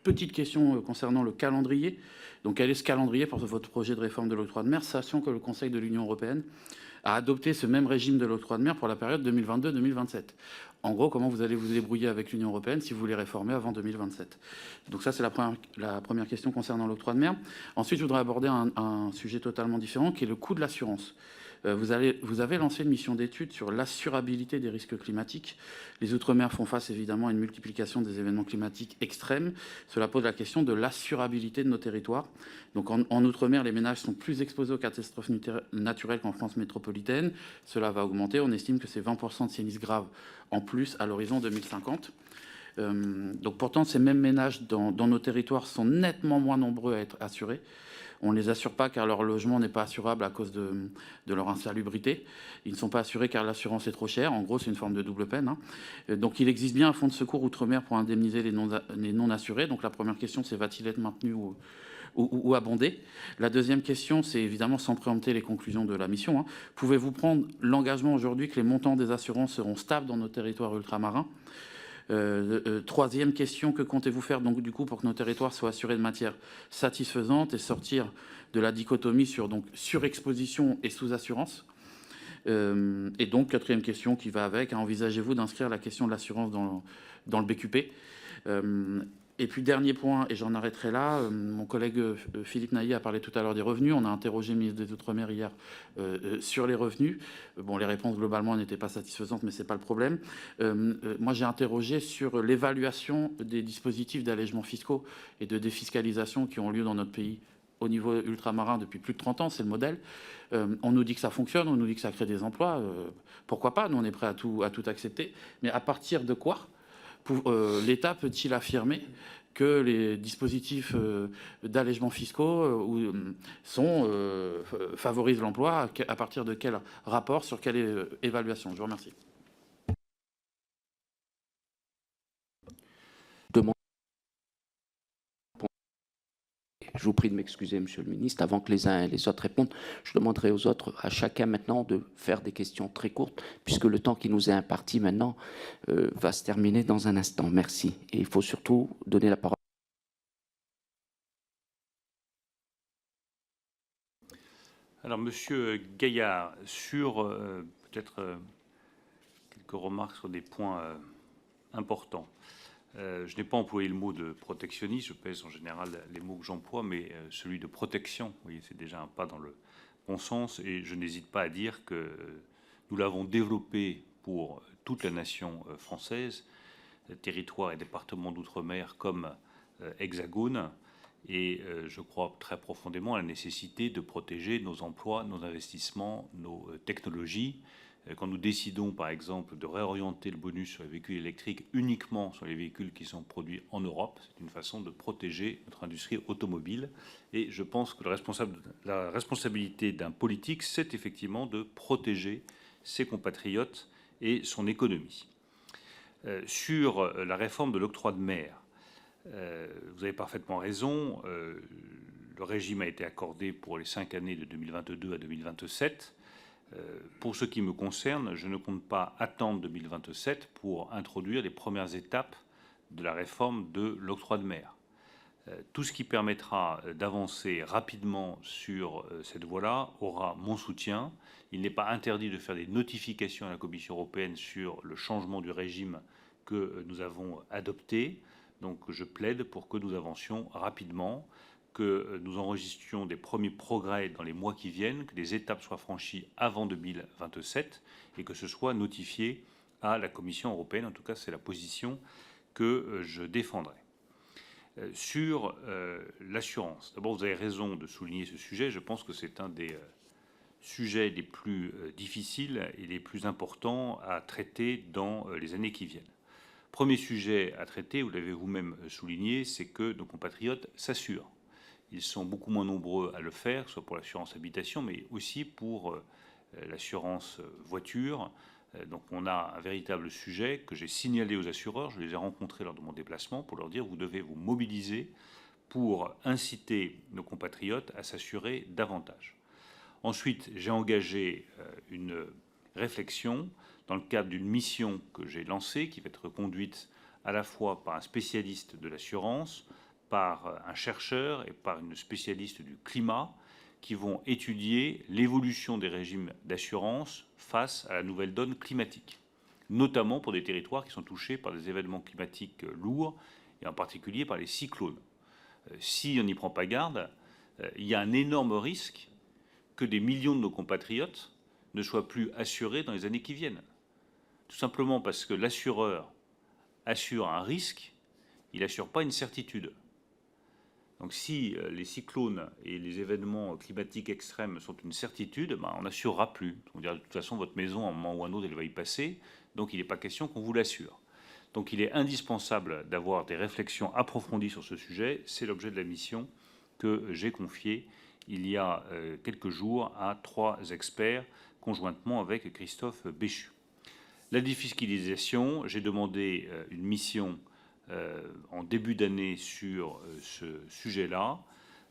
petite question concernant le calendrier. Donc quel est ce calendrier pour votre projet de réforme de l'octroi de mer, sachant que le Conseil de l'Union européenne a adopté ce même régime de l'octroi de mer pour la période 2022-2027. En gros, comment vous allez vous débrouiller avec l'Union européenne si vous voulez réformer avant 2027? Donc ça, c'est la première question concernant l'octroi de mer. Ensuite, je voudrais aborder un sujet totalement différent, qui est le coût de l'assurance. Vous avez lancé une mission d'étude sur l'assurabilité des risques climatiques. Les Outre-mer font face évidemment à une multiplication des événements climatiques extrêmes. Cela pose la question de l'assurabilité de nos territoires. Donc en Outre-mer, les ménages sont plus exposés aux catastrophes naturelles qu'en France métropolitaine. Cela va augmenter. On estime que c'est 20% de sinistres graves en plus à l'horizon 2050. Donc pourtant, ces mêmes ménages dans nos territoires sont nettement moins nombreux à être assurés. On ne les assure pas car leur logement n'est pas assurable à cause de leur insalubrité. Ils ne sont pas assurés car l'assurance est trop chère. En gros, c'est une forme de double peine. Donc il existe bien un fonds de secours outre-mer pour indemniser les non-assurés. Donc la première question, c'est va-t-il être maintenu ou abondé? La deuxième question, c'est évidemment sans préempter les conclusions de la mission. Pouvez-vous prendre l'engagement aujourd'hui que les montants des assurances seront stables dans nos territoires ultramarins? Troisième question, que comptez-vous faire donc du coup pour que nos territoires soient assurés de matière satisfaisante et sortir de la dichotomie sur donc surexposition et sous-assurance? Et donc quatrième question qui va avec, envisagez-vous d'inscrire la question de l'assurance dans le BQP? Et puis dernier point, et j'en arrêterai là, mon collègue Philippe Naillet a parlé tout à l'heure des revenus. On a interrogé le ministre des Outre-mer hier sur les revenus. Bon, les réponses globalement n'étaient pas satisfaisantes, mais ce n'est pas le problème. Moi, j'ai interrogé sur l'évaluation des dispositifs d'allègements fiscaux et de défiscalisation qui ont lieu dans notre pays au niveau ultramarin depuis plus de 30 ans, c'est le modèle. On nous dit que ça fonctionne, on nous dit que ça crée des emplois. Pourquoi pas? Nous, on est prêt à tout accepter. Mais à partir de quoi l'État peut-il affirmer que les dispositifs d'allègement fiscaux favorisent l'emploi? À partir de quel rapport? Sur quelle évaluation? Je vous remercie. Je vous prie de m'excuser, Monsieur le Ministre. Avant que les uns et les autres répondent, je demanderai aux autres, à chacun maintenant, de faire des questions très courtes, puisque le temps qui nous est imparti maintenant va se terminer dans un instant. Merci. Et il faut surtout donner la parole. Alors, Monsieur Gaillard, sur peut-être quelques remarques sur des points importants. Je n'ai pas employé le mot de protectionnisme, je pèse en général les mots que j'emploie, mais celui de protection, vous voyez, c'est déjà un pas dans le bon sens, et je n'hésite pas à dire que nous l'avons développé pour toute la nation française, territoire et département d'outre-mer comme hexagone, et je crois très profondément à la nécessité de protéger nos emplois, nos investissements, nos technologies. Quand nous décidons, par exemple, de réorienter le bonus sur les véhicules électriques uniquement sur les véhicules qui sont produits en Europe, c'est une façon de protéger notre industrie automobile. Et je pense que la responsabilité d'un politique, c'est effectivement de protéger ses compatriotes et son économie. Sur la réforme de l'octroi de mer, vous avez parfaitement raison. Le régime a été accordé pour les 5 années de 2022 à 2027. Pour ce qui me concerne, je ne compte pas attendre 2027 pour introduire les premières étapes de la réforme de l'octroi de mer. Tout ce qui permettra d'avancer rapidement sur cette voie-là aura mon soutien. Il n'est pas interdit de faire des notifications à la Commission européenne sur le changement du régime que nous avons adopté. Donc je plaide pour que nous avancions rapidement, que nous enregistrions des premiers progrès dans les mois qui viennent, que des étapes soient franchies avant 2027 et que ce soit notifié à la Commission européenne. En tout cas, c'est la position que je défendrai. Sur l'assurance, d'abord, vous avez raison de souligner ce sujet. Je pense que c'est un des sujets les plus difficiles et les plus importants à traiter dans les années qui viennent. Premier sujet à traiter, vous l'avez vous-même souligné, c'est que nos compatriotes s'assurent. Ils sont beaucoup moins nombreux à le faire, soit pour l'assurance habitation, mais aussi pour l'assurance voiture. Donc on a un véritable sujet que j'ai signalé aux assureurs. Je les ai rencontrés lors de mon déplacement pour leur dire vous devez vous mobiliser pour inciter nos compatriotes à s'assurer davantage. Ensuite, j'ai engagé une réflexion dans le cadre d'une mission que j'ai lancée, qui va être conduite à la fois par un spécialiste de l'assurance, par un chercheur et par une spécialiste du climat, qui vont étudier l'évolution des régimes d'assurance face à la nouvelle donne climatique, notamment pour des territoires qui sont touchés par des événements climatiques lourds, et en particulier par les cyclones. Si on n'y prend pas garde, il y a un énorme risque que des millions de nos compatriotes ne soient plus assurés dans les années qui viennent. Tout simplement parce que l'assureur assure un risque, il n'assure pas une certitude. Donc si les cyclones et les événements climatiques extrêmes sont une certitude, on n'assurera plus. On dira de toute façon votre maison, à un moment ou à un autre, elle va y passer, donc il n'est pas question qu'on vous l'assure. Donc il est indispensable d'avoir des réflexions approfondies sur ce sujet. C'est l'objet de la mission que j'ai confiée il y a quelques jours à 3 experts, conjointement avec Christophe Béchu. La défiscalisation, j'ai demandé une mission en début d'année sur ce sujet-là.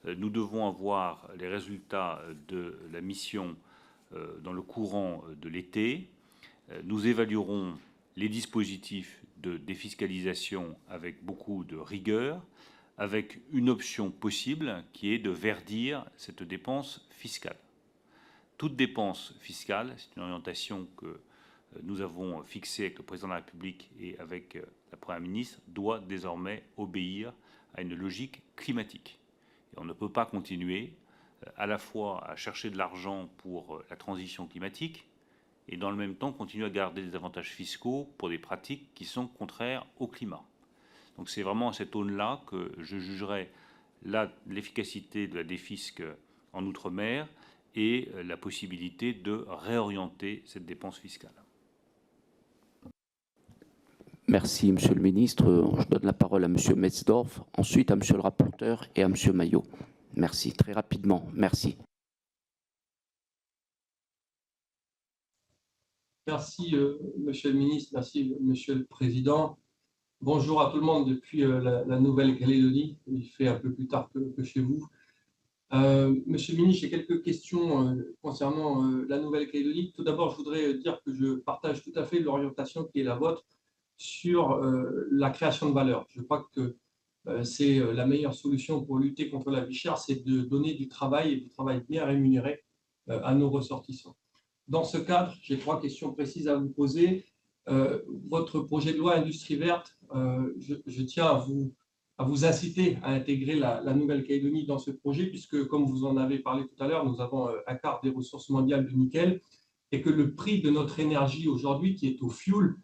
Nous devons avoir les résultats de la mission dans le courant de l'été. Nous évaluerons les dispositifs de défiscalisation avec beaucoup de rigueur, avec une option possible qui est de verdir cette dépense fiscale. Toute dépense fiscale, c'est une orientation que nous avons fixée avec le président de la République et avec la Première ministre, doit désormais obéir à une logique climatique. Et on ne peut pas continuer à la fois à chercher de l'argent pour la transition climatique et dans le même temps continuer à garder des avantages fiscaux pour des pratiques qui sont contraires au climat. Donc c'est vraiment à cette aune-là que je jugerai l'efficacité de la défisque en Outre-mer et la possibilité de réorienter cette dépense fiscale. Merci, Monsieur le Ministre. Je donne la parole à Monsieur Metzdorf, ensuite à Monsieur le rapporteur et à Monsieur Maillot. Merci. Très rapidement. Merci. Merci, Monsieur le Ministre. Merci, Monsieur le Président. Bonjour à tout le monde depuis la Nouvelle-Calédonie. Il fait un peu plus tard que chez vous. Monsieur le Ministre, j'ai quelques questions concernant la Nouvelle-Calédonie. Tout d'abord, je voudrais dire que je partage tout à fait l'orientation qui est la vôtre sur la création de valeur. Je crois que c'est la meilleure solution pour lutter contre la vie chère, c'est de donner du travail et du travail bien rémunéré à nos ressortissants. Dans ce cadre, j'ai 3 questions précises à vous poser. Votre projet de loi Industrie verte, je tiens à vous inciter à intégrer la Nouvelle-Calédonie dans ce projet, puisque, comme vous en avez parlé tout à l'heure, nous avons un quart des ressources mondiales de nickel et que le prix de notre énergie aujourd'hui, qui est au fioul,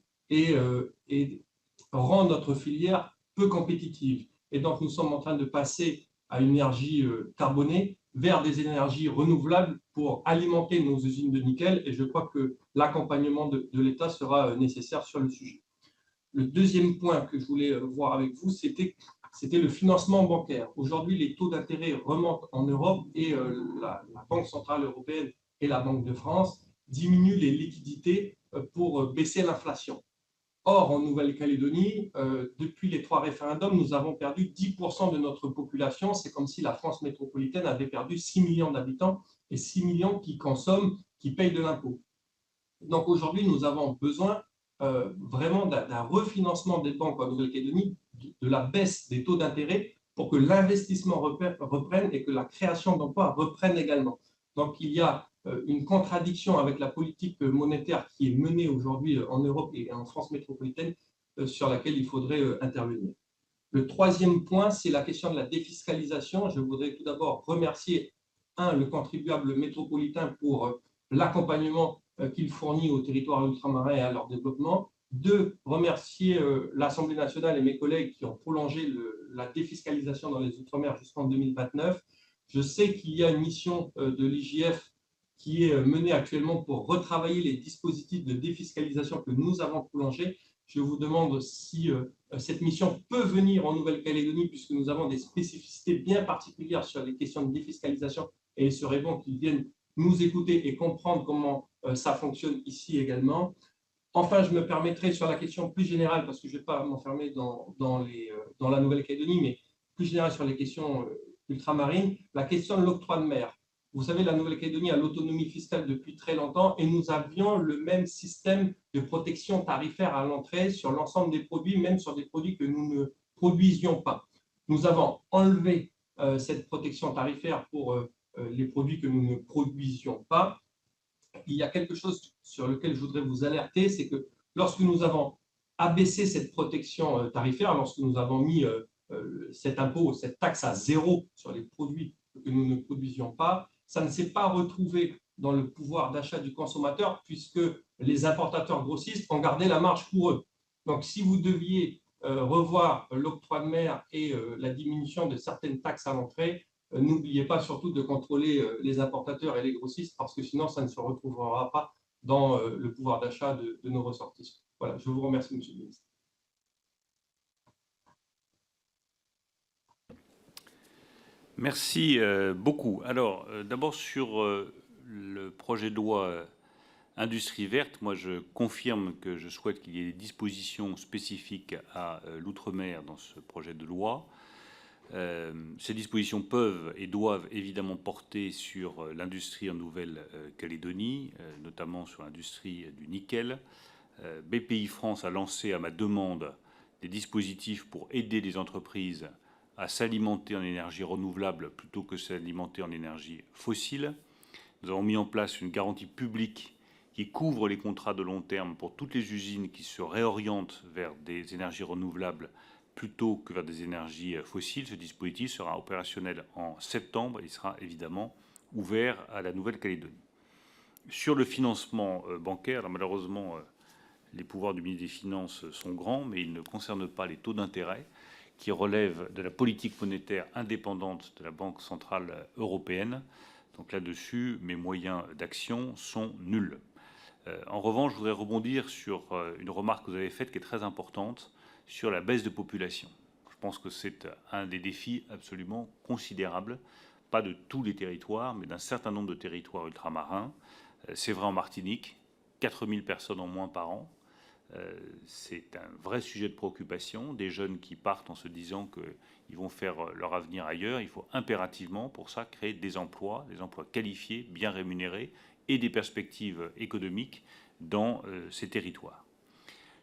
rend notre filière peu compétitive. Et donc, nous sommes en train de passer à une énergie carbonée vers des énergies renouvelables pour alimenter nos usines de nickel. Et je crois que l'accompagnement de l'État sera nécessaire sur le sujet. Le deuxième point que je voulais voir avec vous, c'était le financement bancaire. Aujourd'hui, les taux d'intérêt remontent en Europe et la Banque centrale européenne et la Banque de France diminuent les liquidités pour baisser l'inflation. Or, en Nouvelle-Calédonie, depuis les 3 référendums, nous avons perdu 10% de notre population. C'est comme si la France métropolitaine avait perdu 6 millions d'habitants et 6 millions qui consomment, qui payent de l'impôt. Donc aujourd'hui, nous avons besoin vraiment d'un refinancement des banques en Nouvelle-Calédonie, de la baisse des taux d'intérêt pour que l'investissement reprenne et que la création d'emplois reprenne également. Donc il y a une contradiction avec la politique monétaire qui est menée aujourd'hui en Europe et en France métropolitaine sur laquelle il faudrait intervenir. Le troisième point, c'est la question de la défiscalisation. Je voudrais tout d'abord remercier, le contribuable métropolitain pour l'accompagnement qu'il fournit aux territoires ultramarins et à leur développement. 2, remercier l'Assemblée nationale et mes collègues qui ont prolongé la défiscalisation dans les Outre-mer jusqu'en 2029. Je sais qu'il y a une mission de l'IGF qui est menée actuellement pour retravailler les dispositifs de défiscalisation que nous avons prolongés. Je vous demande si cette mission peut venir en Nouvelle-Calédonie, puisque nous avons des spécificités bien particulières sur les questions de défiscalisation, et il serait bon qu'ils viennent nous écouter et comprendre comment ça fonctionne ici également. Enfin, je me permettrai sur la question plus générale, parce que je ne vais pas m'enfermer dans la Nouvelle-Calédonie, mais plus générale sur les questions ultramarines, la question de l'octroi de mer. Vous savez, la Nouvelle-Calédonie a l'autonomie fiscale depuis très longtemps et nous avions le même système de protection tarifaire à l'entrée sur l'ensemble des produits, même sur des produits que nous ne produisions pas. Nous avons enlevé cette protection tarifaire pour les produits que nous ne produisions pas. Il y a quelque chose sur lequel je voudrais vous alerter, c'est que lorsque nous avons abaissé cette protection tarifaire, lorsque nous avons mis cet impôt, cette taxe à 0 sur les produits que nous ne produisions pas, ça ne s'est pas retrouvé dans le pouvoir d'achat du consommateur puisque les importateurs grossistes ont gardé la marge pour eux. Donc, si vous deviez revoir l'octroi de mer et la diminution de certaines taxes à l'entrée, n'oubliez pas surtout de contrôler les importateurs et les grossistes parce que sinon, ça ne se retrouvera pas dans le pouvoir d'achat de nos ressortissants. Voilà, je vous remercie, Monsieur le ministre. Merci beaucoup. Alors, d'abord sur le projet de loi Industrie verte, moi je confirme que je souhaite qu'il y ait des dispositions spécifiques à l'outre-mer dans ce projet de loi. Ces dispositions peuvent et doivent évidemment porter sur l'industrie en Nouvelle-Calédonie, notamment sur l'industrie du nickel. BPI France a lancé à ma demande des dispositifs pour aider les entreprises à s'alimenter en énergie renouvelable plutôt que s'alimenter en énergie fossile. Nous avons mis en place une garantie publique qui couvre les contrats de long terme pour toutes les usines qui se réorientent vers des énergies renouvelables plutôt que vers des énergies fossiles. Ce dispositif sera opérationnel en septembre et il sera évidemment ouvert à la Nouvelle-Calédonie. Sur le financement bancaire, alors malheureusement, les pouvoirs du ministre des Finances sont grands, mais ils ne concernent pas les taux d'intérêt qui relèvent de la politique monétaire indépendante de la Banque centrale européenne. Donc là-dessus, mes moyens d'action sont nuls. En revanche, je voudrais rebondir sur une remarque que vous avez faite qui est très importante sur la baisse de population. Je pense que c'est un des défis absolument considérables, pas de tous les territoires, mais d'un certain nombre de territoires ultramarins. C'est vrai en Martinique, 4000 personnes en moins par an. C'est un vrai sujet de préoccupation, des jeunes qui partent en se disant qu'ils vont faire leur avenir ailleurs. Il faut impérativement, pour ça, créer des emplois qualifiés, bien rémunérés et des perspectives économiques dans ces territoires.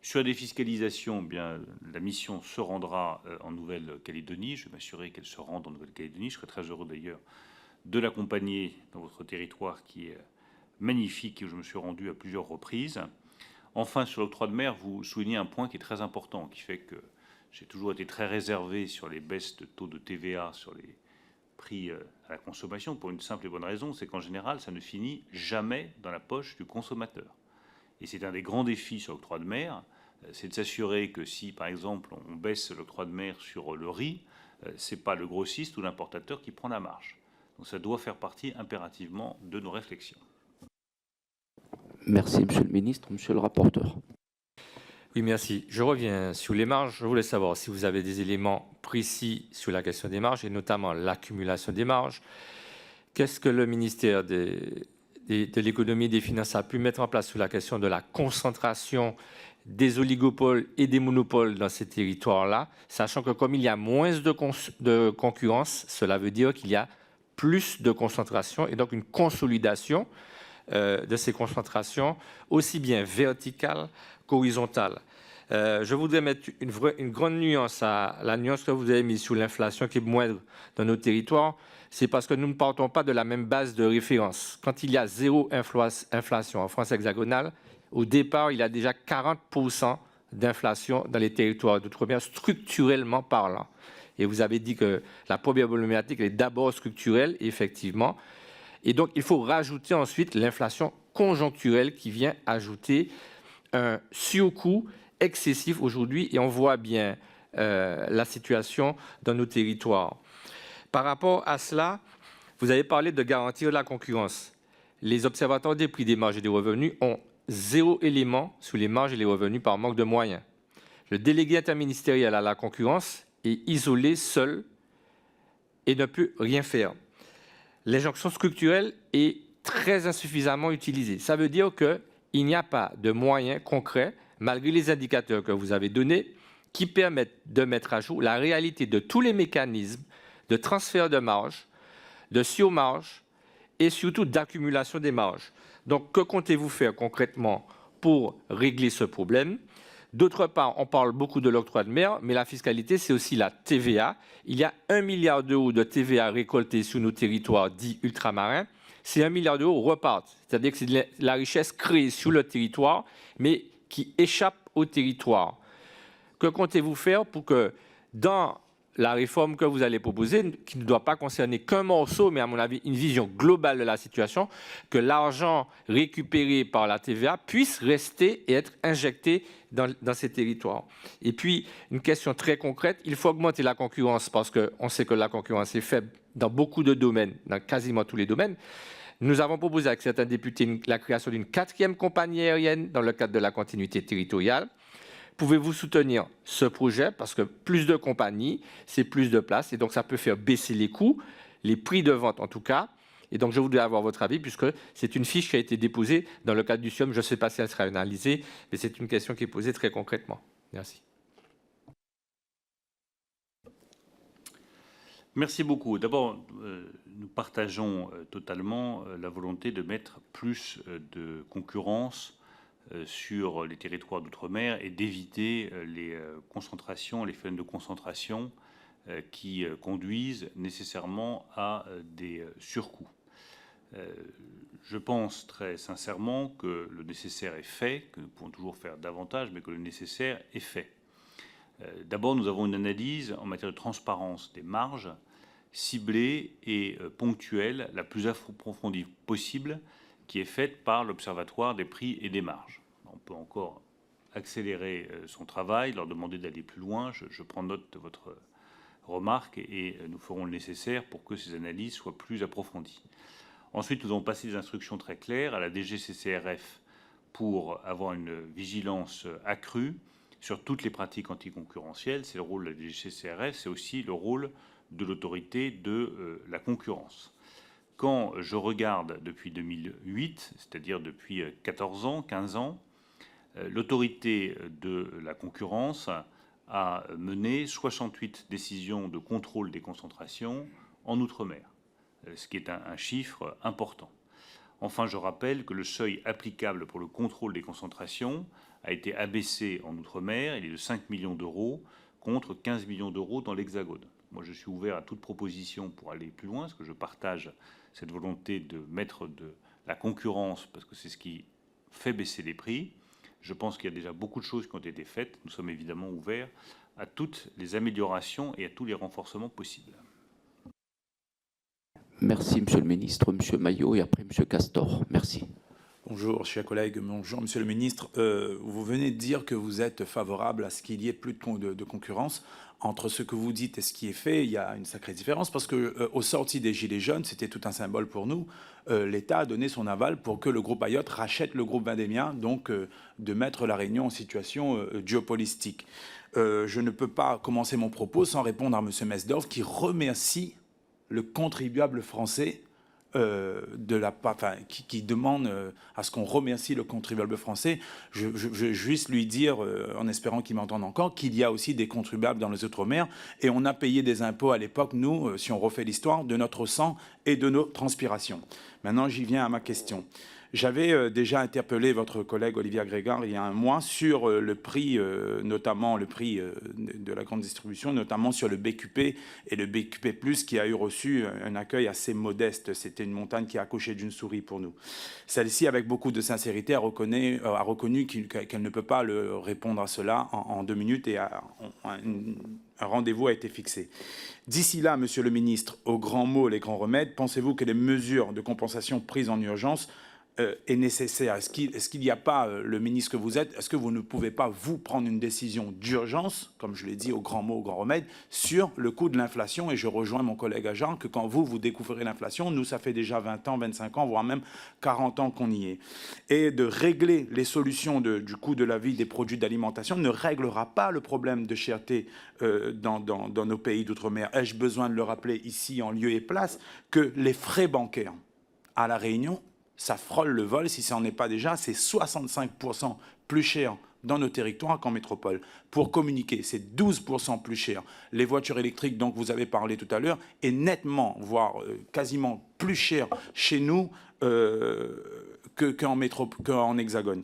Sur la défiscalisation, bien, la mission se rendra en Nouvelle-Calédonie. Je vais m'assurer qu'elle se rende en Nouvelle-Calédonie. Je serai très heureux d'ailleurs de l'accompagner dans votre territoire qui est magnifique et où je me suis rendu à plusieurs reprises. Enfin, sur l'octroi de mer, vous soulignez un point qui est très important, qui fait que j'ai toujours été très réservé sur les baisses de taux de TVA sur les prix à la consommation, pour une simple et bonne raison, c'est qu'en général, ça ne finit jamais dans la poche du consommateur. Et c'est un des grands défis sur l'octroi de mer, c'est de s'assurer que si, par exemple, on baisse l'octroi de mer sur le riz, ce n'est pas le grossiste ou l'importateur qui prend la marge. Donc ça doit faire partie impérativement de nos réflexions. Merci, Monsieur le ministre. Monsieur le rapporteur. Oui, merci. Je reviens sur les marges. Je voulais savoir si vous avez des éléments précis sur la question des marges, et notamment l'accumulation des marges. Qu'est-ce que le ministère de l'économie et des finances a pu mettre en place sur la question de la concentration des oligopoles et des monopoles dans ces territoires-là, sachant que comme il y a moins de concurrence, cela veut dire qu'il y a plus de concentration et donc une consolidation de ces concentrations, aussi bien verticales qu'horizontales. Je voudrais mettre une grande nuance à la nuance que vous avez mise sur l'inflation qui est moindre dans nos territoires. C'est parce que nous ne partons pas de la même base de référence. Quand il y a zéro inflation en France hexagonale, au départ, il y a déjà 40% d'inflation dans les territoires d'outre-mer, structurellement parlant. Et vous avez dit que la première problématique est d'abord structurelle, effectivement. Et donc, il faut rajouter ensuite l'inflation conjoncturelle qui vient ajouter un surcoût excessif aujourd'hui. Et on voit bien la situation dans nos territoires. Par rapport à cela, vous avez parlé de garantir la concurrence. Les observateurs des prix, des marges et des revenus ont 0 élément sur les marges et les revenus par manque de moyens. Le délégué interministériel à la concurrence est isolé, seul, et ne peut rien faire. L'injonction structurelle est très insuffisamment utilisée. Ça veut dire qu'il n'y a pas de moyens concrets, malgré les indicateurs que vous avez donnés, qui permettent de mettre à jour la réalité de tous les mécanismes de transfert de marge, de surmarge et surtout d'accumulation des marges. Donc, que comptez-vous faire concrètement pour régler ce problème? D'autre part, on parle beaucoup de l'octroi de mer, mais la fiscalité, c'est aussi la TVA. Il y a 1 milliard d'euros de TVA récoltés sur nos territoires dits ultramarins. Ces 1 milliard d'euros repartent, c'est-à-dire que c'est de la richesse créée sur le territoire, mais qui échappe au territoire. Que comptez-vous faire pour que, dans la réforme que vous allez proposer, qui ne doit pas concerner qu'un morceau, mais à mon avis une vision globale de la situation, que l'argent récupéré par la TVA puisse rester et être injecté dans ces territoires. Et puis, une question très concrète, il faut augmenter la concurrence parce qu'on sait que la concurrence est faible dans beaucoup de domaines, dans quasiment tous les domaines. Nous avons proposé avec certains députés la création d'une 4e compagnie aérienne dans le cadre de la continuité territoriale. Pouvez-vous soutenir ce projet? Parce que plus de compagnies, c'est plus de place. Et donc, ça peut faire baisser les coûts, les prix de vente en tout cas. Et donc, je voudrais avoir votre avis, puisque c'est une fiche qui a été déposée dans le cadre du SIOM. Je ne sais pas si elle sera analysée, mais c'est une question qui est posée très concrètement. Merci. Merci beaucoup. D'abord, nous partageons totalement la volonté de mettre plus de concurrence sur les territoires d'outre-mer et d'éviter les concentrations, les phénomènes de concentration qui conduisent nécessairement à des surcoûts. Je pense très sincèrement que le nécessaire est fait, que nous pouvons toujours faire davantage, mais que le nécessaire est fait. D'abord, nous avons une analyse en matière de transparence des marges ciblée et ponctuelle, la plus approfondie possible, qui est faite par l'Observatoire des prix et des marges. On peut encore accélérer son travail, leur demander d'aller plus loin. Je prends note de votre remarque et nous ferons le nécessaire pour que ces analyses soient plus approfondies. Ensuite, nous avons passé des instructions très claires à la DGCCRF pour avoir une vigilance accrue sur toutes les pratiques anticoncurrentielles. C'est le rôle de la DGCCRF, c'est aussi le rôle de l'autorité de la concurrence. Quand je regarde depuis 2008, c'est-à-dire depuis 14 ans, 15 ans, l'autorité de la concurrence a mené 68 décisions de contrôle des concentrations en Outre-mer, ce qui est un chiffre important. Enfin, je rappelle que le seuil applicable pour le contrôle des concentrations a été abaissé en Outre-mer. Il est de 5 millions d'euros contre 15 millions d'euros dans l'Hexagone. Moi, je suis ouvert à toute proposition pour aller plus loin, parce que je partage cette volonté de mettre de la concurrence, parce que c'est ce qui fait baisser les prix. Je pense qu'il y a déjà beaucoup de choses qui ont été faites. Nous sommes évidemment ouverts à toutes les améliorations et à tous les renforcements possibles. Merci, Monsieur le ministre. Monsieur Maillot et après Monsieur Castor. Merci. Bonjour, chers collègues. Bonjour, Monsieur le ministre. Vous venez de dire que vous êtes favorable à ce qu'il y ait plus de concurrence. Entre ce que vous dites et ce qui est fait, il y a une sacrée différence parce qu'au sorti des Gilets jaunes, c'était tout un symbole pour nous. L'État a donné son aval pour que le groupe Ayotte rachète le groupe Vendémia, donc de mettre la Réunion en situation duopolistique. Je ne peux pas commencer mon propos sans répondre à M. Mesdorf qui remercie le contribuable français qui demande à ce qu'on remercie le contribuable français. Je veux juste lui dire, en espérant qu'il m'entende encore, qu'il y a aussi des contribuables dans les Outre-mer et on a payé des impôts à l'époque, nous, si on refait l'histoire, de notre sang et de nos transpirations. Maintenant, j'y viens à ma question. J'avais déjà interpellé votre collègue Olivier Grégoire il y a un mois sur le prix, notamment le prix de la grande distribution, notamment sur le BQP et le BQP+, qui a reçu un accueil assez modeste. C'était une montagne qui a accouché d'une souris pour nous. Celle-ci, avec beaucoup de sincérité, a reconnu qu'elle ne peut pas répondre à cela en 2 minutes et un rendez-vous a été fixé. D'ici là, Monsieur le ministre, aux grands mots, les grands remèdes, pensez-vous que les mesures de compensation prises en urgence est nécessaire? Est-ce qu'il n'y a pas, le ministre que vous êtes, est-ce que vous ne pouvez pas, vous, prendre une décision d'urgence, comme je l'ai dit, aux grands mots, aux grands remèdes, sur le coût de l'inflation? Et je rejoins mon collègue Ajar, que quand vous découvrez l'inflation, nous, ça fait déjà 20 ans, 25 ans, voire même 40 ans qu'on y est. Et de régler les solutions du coût de la vie des produits d'alimentation ne réglera pas le problème de cherté dans nos pays d'outre-mer. Ai-je besoin de le rappeler ici, en lieu et place, que les frais bancaires à La Réunion, ça frôle le vol, si ça n'en est pas déjà, c'est 65% plus cher dans nos territoires qu'en métropole. Pour communiquer, c'est 12% plus cher. Les voitures électriques dont vous avez parlé tout à l'heure est nettement, voire quasiment plus cher chez nous qu'en hexagone.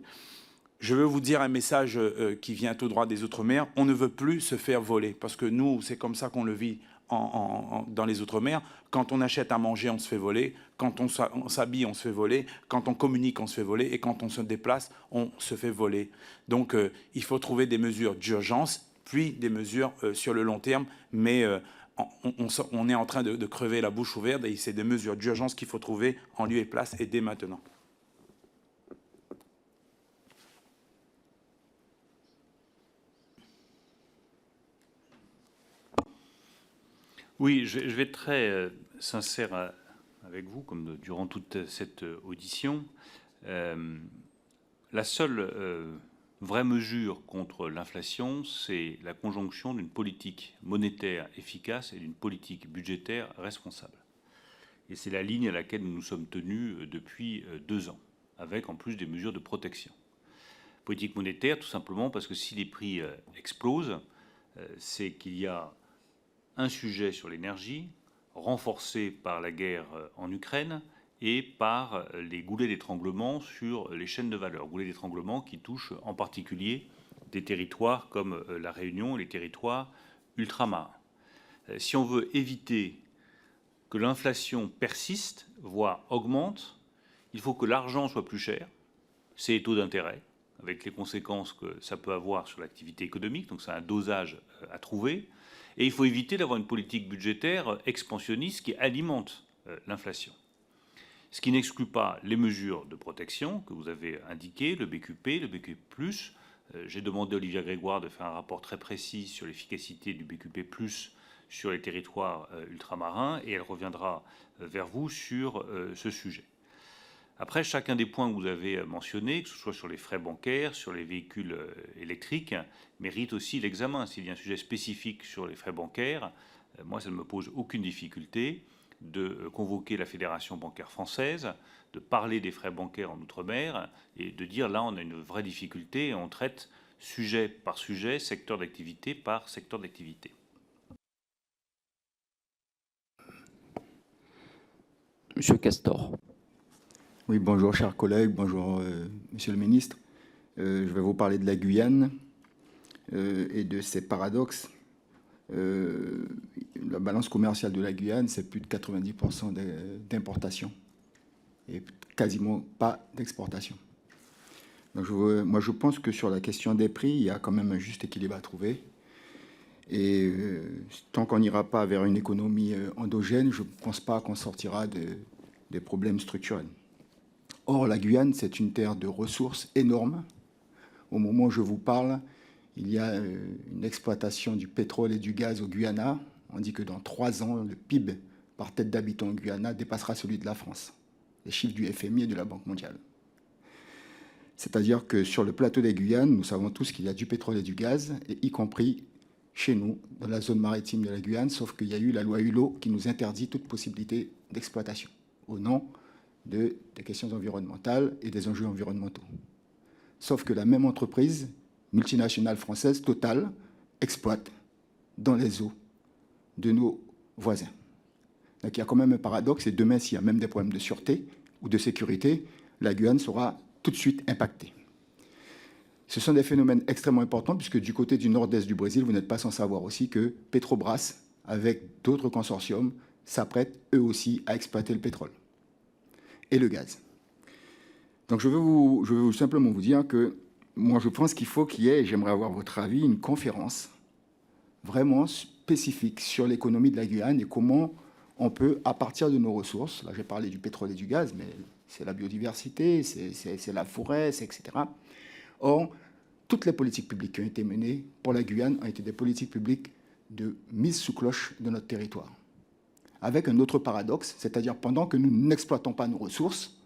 Je veux vous dire un message qui vient tout droit des Outre-mer. On ne veut plus se faire voler, parce que nous, c'est comme ça qu'on le vit dans les Outre-mer. Quand on achète à manger, on se fait voler. Quand on s'habille, on se fait voler. Quand on communique, on se fait voler. Et quand on se déplace, on se fait voler. Donc, il faut trouver des mesures d'urgence, puis des mesures sur le long terme. Mais on est en train de crever la bouche ouverte. Et c'est des mesures d'urgence qu'il faut trouver en lieu et place et dès maintenant. Oui, je vais être très sincère avec vous, comme durant toute cette audition. La seule vraie mesure contre l'inflation, c'est la conjonction d'une politique monétaire efficace et d'une politique budgétaire responsable. Et c'est la ligne à laquelle nous nous sommes tenus depuis 2 ans, avec en plus des mesures de protection. Politique monétaire, tout simplement parce que si les prix explosent, c'est qu'il y a un sujet sur l'énergie, renforcé par la guerre en Ukraine et par les goulets d'étranglement sur les chaînes de valeur. Goulets d'étranglement qui touchent en particulier des territoires comme la Réunion et les territoires ultramarins. Si on veut éviter que l'inflation persiste, voire augmente, il faut que l'argent soit plus cher, c'est les taux d'intérêt, avec les conséquences que ça peut avoir sur l'activité économique, donc c'est un dosage à trouver. Et il faut éviter d'avoir une politique budgétaire expansionniste qui alimente l'inflation. Ce qui n'exclut pas les mesures de protection que vous avez indiquées, le BQP, le BQP+. J'ai demandé à Olivier Grégoire de faire un rapport très précis sur l'efficacité du BQP+, sur les territoires ultramarins, et elle reviendra vers vous sur ce sujet. Après, chacun des points que vous avez mentionnés, que ce soit sur les frais bancaires, sur les véhicules électriques, mérite aussi l'examen. S'il y a un sujet spécifique sur les frais bancaires, moi, ça ne me pose aucune difficulté de convoquer la Fédération bancaire française, de parler des frais bancaires en Outre-mer et de dire là, on a une vraie difficulté et on traite sujet par sujet, secteur d'activité par secteur d'activité. Monsieur Castor. Oui, bonjour chers collègues, bonjour Monsieur le ministre. Je vais vous parler de la Guyane et de ses paradoxes. La balance commerciale de la Guyane, c'est plus de 90% d'importation et quasiment pas d'exportation. Donc moi, je pense que sur la question des prix, il y a quand même un juste équilibre à trouver. Et tant qu'on n'ira pas vers une économie endogène, je ne pense pas qu'on sortira des problèmes structurels. Or, la Guyane, c'est une terre de ressources énormes. Au moment où je vous parle, il y a une exploitation du pétrole et du gaz au Guyana. On dit que dans 3 ans, le PIB par tête d'habitant au Guyana dépassera celui de la France. Les chiffres du FMI et de la Banque mondiale. C'est-à-dire que sur le plateau des Guyanes, nous savons tous qu'il y a du pétrole et du gaz, et y compris chez nous, dans la zone maritime de la Guyane, sauf qu'il y a eu la loi Hulot qui nous interdit toute possibilité d'exploitation au nom des questions environnementales et des enjeux environnementaux. Sauf que la même entreprise multinationale française, Total, exploite dans les eaux de nos voisins. Donc il y a quand même un paradoxe, et demain, s'il y a même des problèmes de sûreté ou de sécurité, la Guyane sera tout de suite impactée. Ce sont des phénomènes extrêmement importants, puisque du côté du nord-est du Brésil, vous n'êtes pas sans savoir aussi que Petrobras, avec d'autres consortiums, s'apprêtent eux aussi à exploiter le pétrole et le gaz. Donc je veux simplement vous dire que moi je pense qu'il faut qu'il y ait, et j'aimerais avoir votre avis, une conférence vraiment spécifique sur l'économie de la Guyane et comment on peut, à partir de nos ressources, là j'ai parlé du pétrole et du gaz, mais c'est la biodiversité, c'est la forêt, etc. Or, toutes les politiques publiques qui ont été menées pour la Guyane ont été des politiques publiques de mise sous cloche de notre territoire. Avec un autre paradoxe, c'est-à-dire pendant que nous n'exploitons pas nos ressources,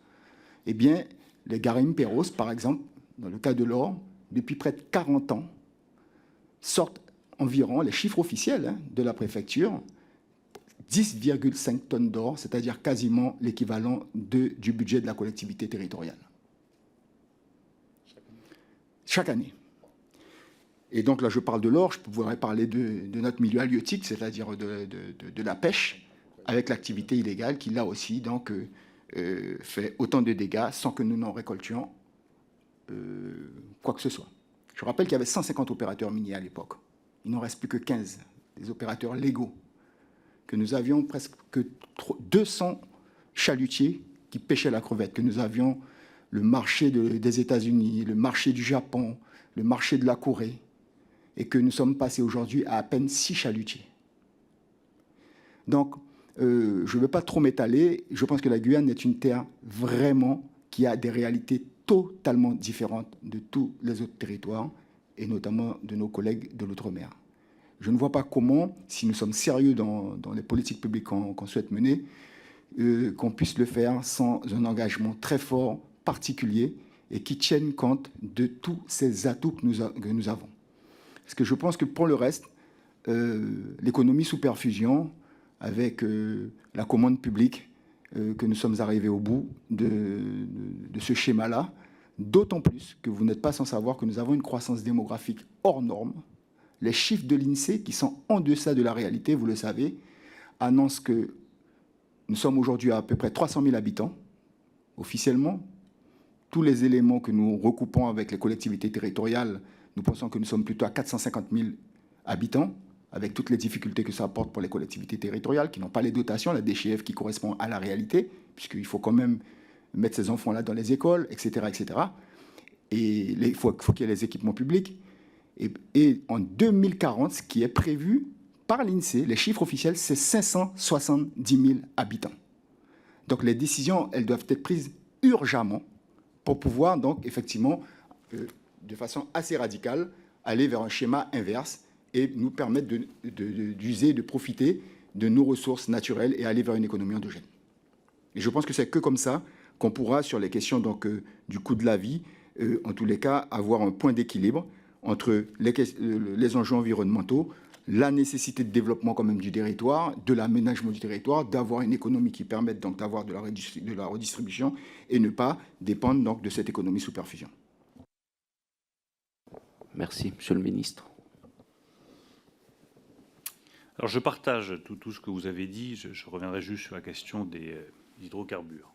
eh bien, les garimperos, par exemple, dans le cas de l'or, depuis près de 40 ans, sortent environ, les chiffres officiels de la préfecture, 10,5 tonnes d'or, c'est-à-dire quasiment l'équivalent du budget de la collectivité territoriale. Chaque année. Et donc là, je parle de l'or, je pourrais parler de notre milieu halieutique, c'est-à-dire de la pêche, avec l'activité illégale qui, là aussi, donc, fait autant de dégâts sans que nous n'en récoltions quoi que ce soit. Je rappelle qu'il y avait 150 opérateurs miniers à l'époque. Il n'en reste plus que 15, des opérateurs légaux, que nous avions presque 200 chalutiers qui pêchaient la crevette, que nous avions le marché des États-Unis, le marché du Japon, le marché de la Corée, et que nous sommes passés aujourd'hui à peine 6 chalutiers. Donc, je ne veux pas trop m'étaler, je pense que la Guyane est une terre vraiment qui a des réalités totalement différentes de tous les autres territoires, et notamment de nos collègues de l'outre-mer. Je ne vois pas comment, si nous sommes sérieux dans les politiques publiques qu'on souhaite mener, qu'on puisse le faire sans un engagement très fort, particulier, et qui tienne compte de tous ces atouts que nous avons. Parce que je pense que pour le reste, l'économie sous perfusion, avec la commande publique, que nous sommes arrivés au bout de ce schéma-là, d'autant plus que vous n'êtes pas sans savoir que nous avons une croissance démographique hors norme. Les chiffres de l'INSEE, qui sont en deçà de la réalité, vous le savez, annoncent que nous sommes aujourd'hui à peu près 300 000 habitants, officiellement. Tous les éléments que nous recoupons avec les collectivités territoriales, nous pensons que nous sommes plutôt à 450 000 habitants, avec toutes les difficultés que ça apporte pour les collectivités territoriales, qui n'ont pas les dotations, la DCF qui correspond à la réalité, puisqu'il faut quand même mettre ces enfants-là dans les écoles, etc. etc. Et il faut qu'il y ait les équipements publics. Et en 2040, ce qui est prévu par l'INSEE, les chiffres officiels, c'est 570 000 habitants. Donc les décisions, elles doivent être prises urgemment pour pouvoir, donc, effectivement, de façon assez radicale, aller vers un schéma inverse et nous permettre d'user, de profiter de nos ressources naturelles et aller vers une économie endogène. Et je pense que c'est que comme ça qu'on pourra, sur les questions donc, du coût de la vie, en tous les cas, avoir un point d'équilibre entre les enjeux environnementaux, la nécessité de développement quand même du territoire, de l'aménagement du territoire, d'avoir une économie qui permette donc d'avoir de la redistribution et ne pas dépendre donc de cette économie sous perfusion. Merci, Monsieur le Ministre. Alors je partage tout ce que vous avez dit, je reviendrai juste sur la question des hydrocarbures.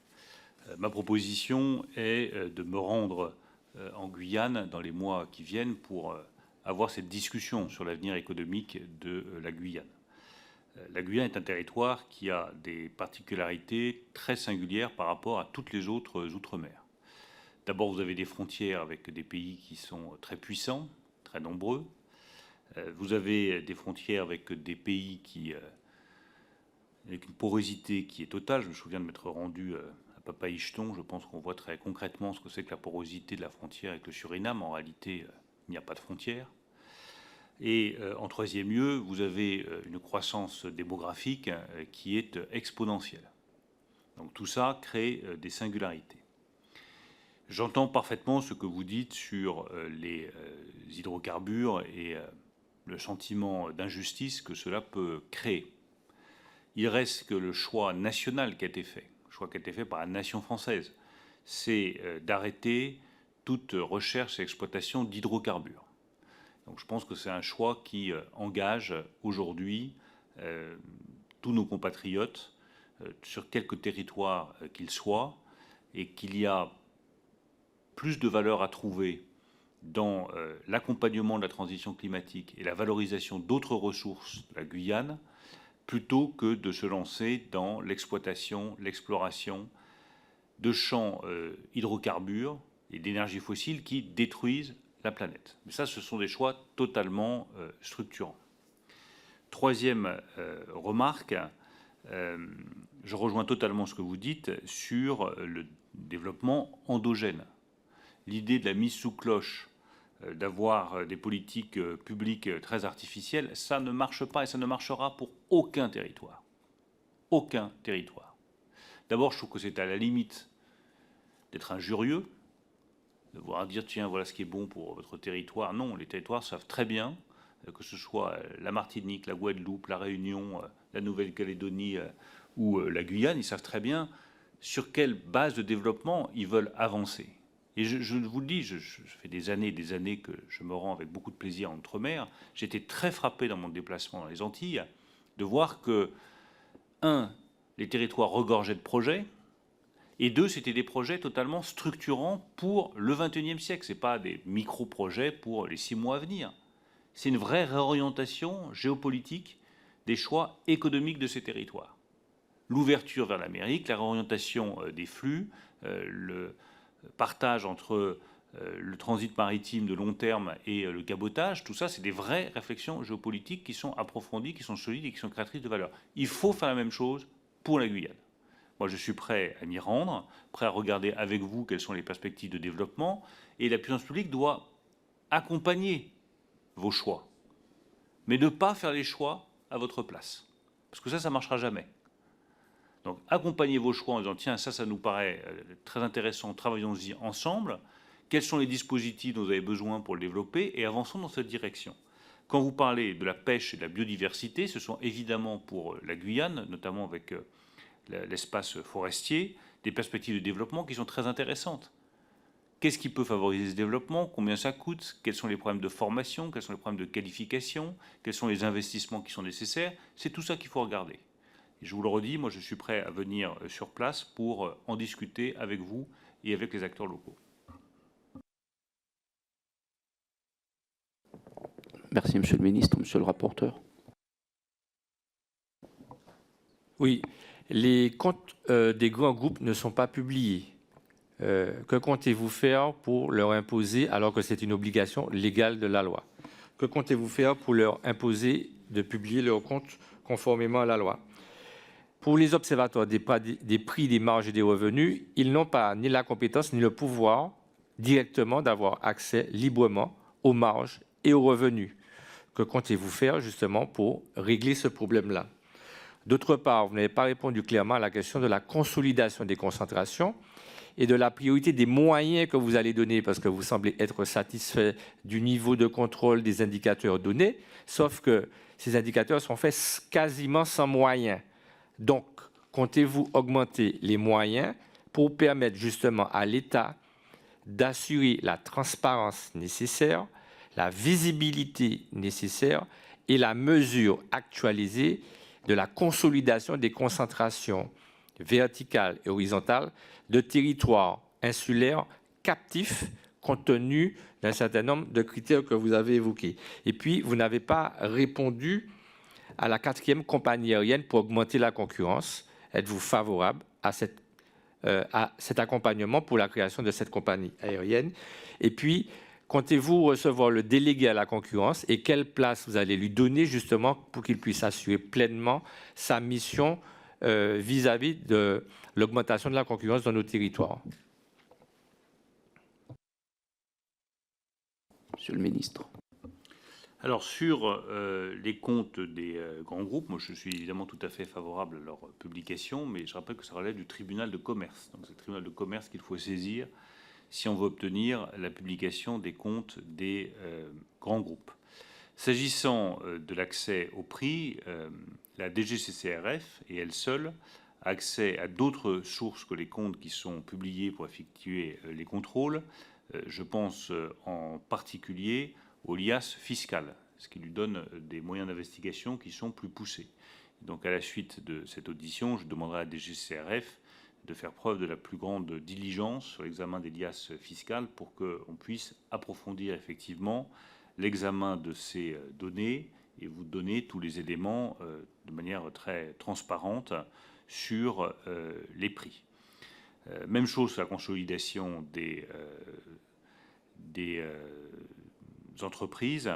Ma proposition est de me rendre en Guyane dans les mois qui viennent pour avoir cette discussion sur l'avenir économique de la Guyane. La Guyane est un territoire qui a des particularités très singulières par rapport à toutes les autres outre-mer. D'abord, vous avez des frontières avec des pays qui sont très puissants, très nombreux. Vous avez des frontières avec des pays avec une porosité qui est totale. Je me souviens de m'être rendu à Papaïcheton. Je pense qu'on voit très concrètement ce que c'est que la porosité de la frontière avec le Suriname. En réalité, il n'y a pas de frontière. Et en troisième lieu, vous avez une croissance démographique qui est exponentielle. Donc tout ça crée des singularités. J'entends parfaitement ce que vous dites sur les hydrocarbures et le sentiment d'injustice que cela peut créer. Il reste que le choix national qui a été fait, le choix qui a été fait par la nation française, c'est d'arrêter toute recherche et exploitation d'hydrocarbures. Donc je pense que c'est un choix qui engage aujourd'hui tous nos compatriotes sur quelque territoire qu'ils soient, et qu'il y a plus de valeur à trouver dans l'accompagnement de la transition climatique et la valorisation d'autres ressources de la Guyane, plutôt que de se lancer dans l'exploitation, l'exploration de champs hydrocarbures et d'énergie fossile qui détruisent la planète. Mais ça, ce sont des choix totalement structurants. Troisième remarque, je rejoins totalement ce que vous dites sur le développement endogène. L'idée de la mise sous cloche, d'avoir des politiques publiques très artificielles, ça ne marche pas et ça ne marchera pour aucun territoire. Aucun territoire. D'abord, je trouve que c'est à la limite d'être injurieux, de voir dire tiens, voilà ce qui est bon pour votre territoire. Non, les territoires savent très bien, que ce soit la Martinique, la Guadeloupe, la Réunion, la Nouvelle-Calédonie ou la Guyane, ils savent très bien sur quelle base de développement ils veulent avancer. Et je vous le dis, je fais des années que je me rends avec beaucoup de plaisir en Outre-mer. J'étais très frappé dans mon déplacement dans les Antilles de voir que, un, les territoires regorgeaient de projets, et deux, c'était des projets totalement structurants pour le XXIe siècle. Ce n'est pas des micro-projets pour les 6 mois à venir. C'est une vraie réorientation géopolitique des choix économiques de ces territoires. L'ouverture vers l'Amérique, la réorientation des flux, le partage entre le transit maritime de long terme et le cabotage, tout ça, c'est des vraies réflexions géopolitiques qui sont approfondies, qui sont solides et qui sont créatrices de valeur. Il faut faire la même chose pour la Guyane. Moi, je suis prêt à m'y rendre, prêt à regarder avec vous quelles sont les perspectives de développement, et la puissance publique doit accompagner vos choix, mais ne pas faire les choix à votre place, parce que ça ne marchera jamais. Donc, accompagnez vos choix en disant tiens, ça nous paraît très intéressant, travaillons-y ensemble. Quels sont les dispositifs dont vous avez besoin pour le développer et avançons dans cette direction. Quand vous parlez de la pêche et de la biodiversité, ce sont évidemment pour la Guyane, notamment avec l'espace forestier, des perspectives de développement qui sont très intéressantes. Qu'est-ce qui peut favoriser ce développement? Combien ça coûte? Quels sont les problèmes de formation? Quels sont les problèmes de qualification? Quels sont les investissements qui sont nécessaires? C'est tout ça qu'il faut regarder. Et je vous le redis, moi je suis prêt à venir sur place pour en discuter avec vous et avec les acteurs locaux. Merci, Monsieur le Ministre. Monsieur le rapporteur. Oui, les comptes des grands groupes ne sont pas publiés. Que comptez-vous faire pour leur imposer, alors que c'est une obligation légale de la loi? Que comptez-vous faire pour leur imposer de publier leurs comptes conformément à la loi? Pour les observateurs des prix, des marges et des revenus, ils n'ont pas ni la compétence ni le pouvoir directement d'avoir accès librement aux marges et aux revenus. Que comptez-vous faire justement pour régler ce problème-là? D'autre part, vous n'avez pas répondu clairement à la question de la consolidation des concentrations et de la priorité des moyens que vous allez donner, parce que vous semblez être satisfait du niveau de contrôle des indicateurs donnés, sauf que ces indicateurs sont faits quasiment sans moyens. Donc, comptez-vous augmenter les moyens pour permettre justement à l'État d'assurer la transparence nécessaire, la visibilité nécessaire et la mesure actualisée de la consolidation des concentrations verticales et horizontales de territoires insulaires captifs compte tenu d'un certain nombre de critères que vous avez évoqués. Et puis, vous n'avez pas répondu à la 4e compagnie aérienne pour augmenter la concurrence. Êtes-vous favorable à cette à cet accompagnement pour la création de cette compagnie aérienne? Et puis, comptez-vous recevoir le délégué à la concurrence et quelle place vous allez lui donner justement pour qu'il puisse assurer pleinement sa mission vis-à-vis de l'augmentation de la concurrence dans nos territoires? Monsieur le ministre. Alors, sur les comptes des grands groupes, moi je suis évidemment tout à fait favorable à leur publication, mais je rappelle que ça relève du tribunal de commerce. Donc c'est le tribunal de commerce qu'il faut saisir si on veut obtenir la publication des comptes des grands groupes. S'agissant de l'accès au prix, la DGCCRF et elle seule a accès à d'autres sources que les comptes qui sont publiés pour effectuer les contrôles. Je pense en particulier au lias fiscal, ce qui lui donne des moyens d'investigation qui sont plus poussés. Donc à la suite de cette audition, je demanderai à la DGCCRF de faire preuve de la plus grande diligence sur l'examen des liasses fiscales pour qu'on puisse approfondir effectivement l'examen de ces données et vous donner tous les éléments de manière très transparente sur les prix. Même chose sur la consolidation des entreprises.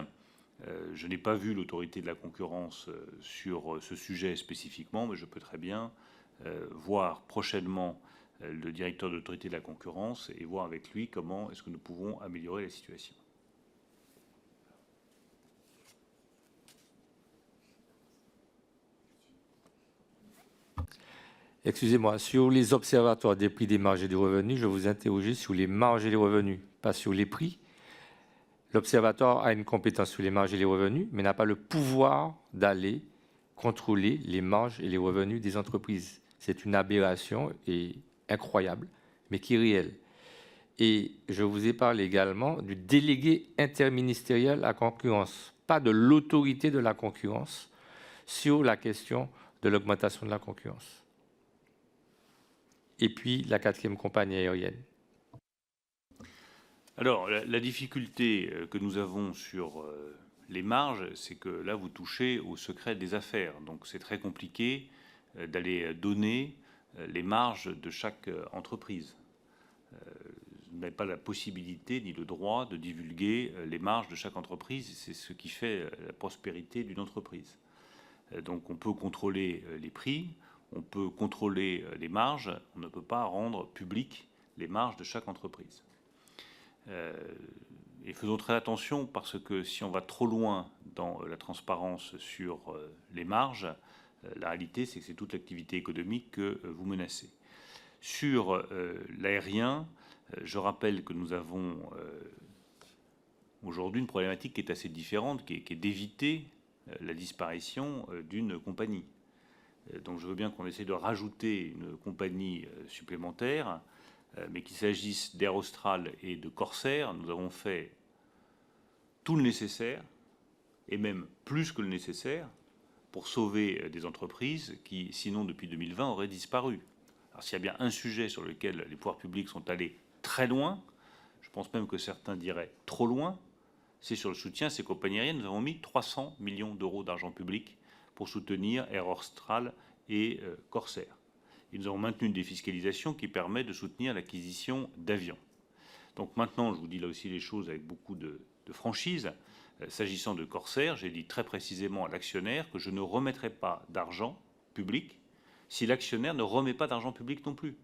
Je n'ai pas vu l'autorité de la concurrence sur ce sujet spécifiquement, mais je peux très bien voir prochainement le directeur de l'autorité de la concurrence et voir avec lui comment est-ce que nous pouvons améliorer la situation. Excusez-moi, sur les observatoires des prix, des marges et des revenus, je vous interrogeais sur les marges et les revenus, pas sur les prix. L'observatoire a une compétence sur les marges et les revenus, mais n'a pas le pouvoir d'aller contrôler les marges et les revenus des entreprises. C'est une aberration et incroyable, mais qui est réelle. Et je vous ai parlé également du délégué interministériel à la concurrence, pas de l'autorité de la concurrence, sur la question de l'augmentation de la concurrence. Et puis la 4e compagnie aérienne. Alors, la difficulté que nous avons sur les marges, c'est que là, vous touchez au secret des affaires. Donc, c'est très compliqué d'aller donner les marges de chaque entreprise. Vous n'avez pas la possibilité ni le droit de divulguer les marges de chaque entreprise. C'est ce qui fait la prospérité d'une entreprise. Donc, on peut contrôler les prix, on peut contrôler les marges, on ne peut pas rendre public les marges de chaque entreprise. Et faisons très attention parce que si on va trop loin dans la transparence sur les marges, la réalité c'est que c'est toute l'activité économique que vous menacez. Sur l'aérien, je rappelle que nous avons aujourd'hui une problématique qui est assez différente, qui est d'éviter la disparition d'une compagnie. Donc je veux bien qu'on essaie de rajouter une compagnie supplémentaire, mais qu'il s'agisse d'Air Austral et de Corsair, nous avons fait tout le nécessaire, et même plus que le nécessaire, pour sauver des entreprises qui, sinon depuis 2020, auraient disparu. Alors s'il y a bien un sujet sur lequel les pouvoirs publics sont allés très loin, je pense même que certains diraient trop loin, c'est sur le soutien à ces compagnies aériennes. Nous avons mis 300 millions d'euros d'argent public pour soutenir Air Austral et Corsair. Et nous avons maintenu une défiscalisation qui permet de soutenir l'acquisition d'avions. Donc maintenant, je vous dis là aussi les choses avec beaucoup de franchise. S'agissant de Corsair, j'ai dit très précisément à l'actionnaire que je ne remettrai pas d'argent public si l'actionnaire ne remet pas d'argent public non plus.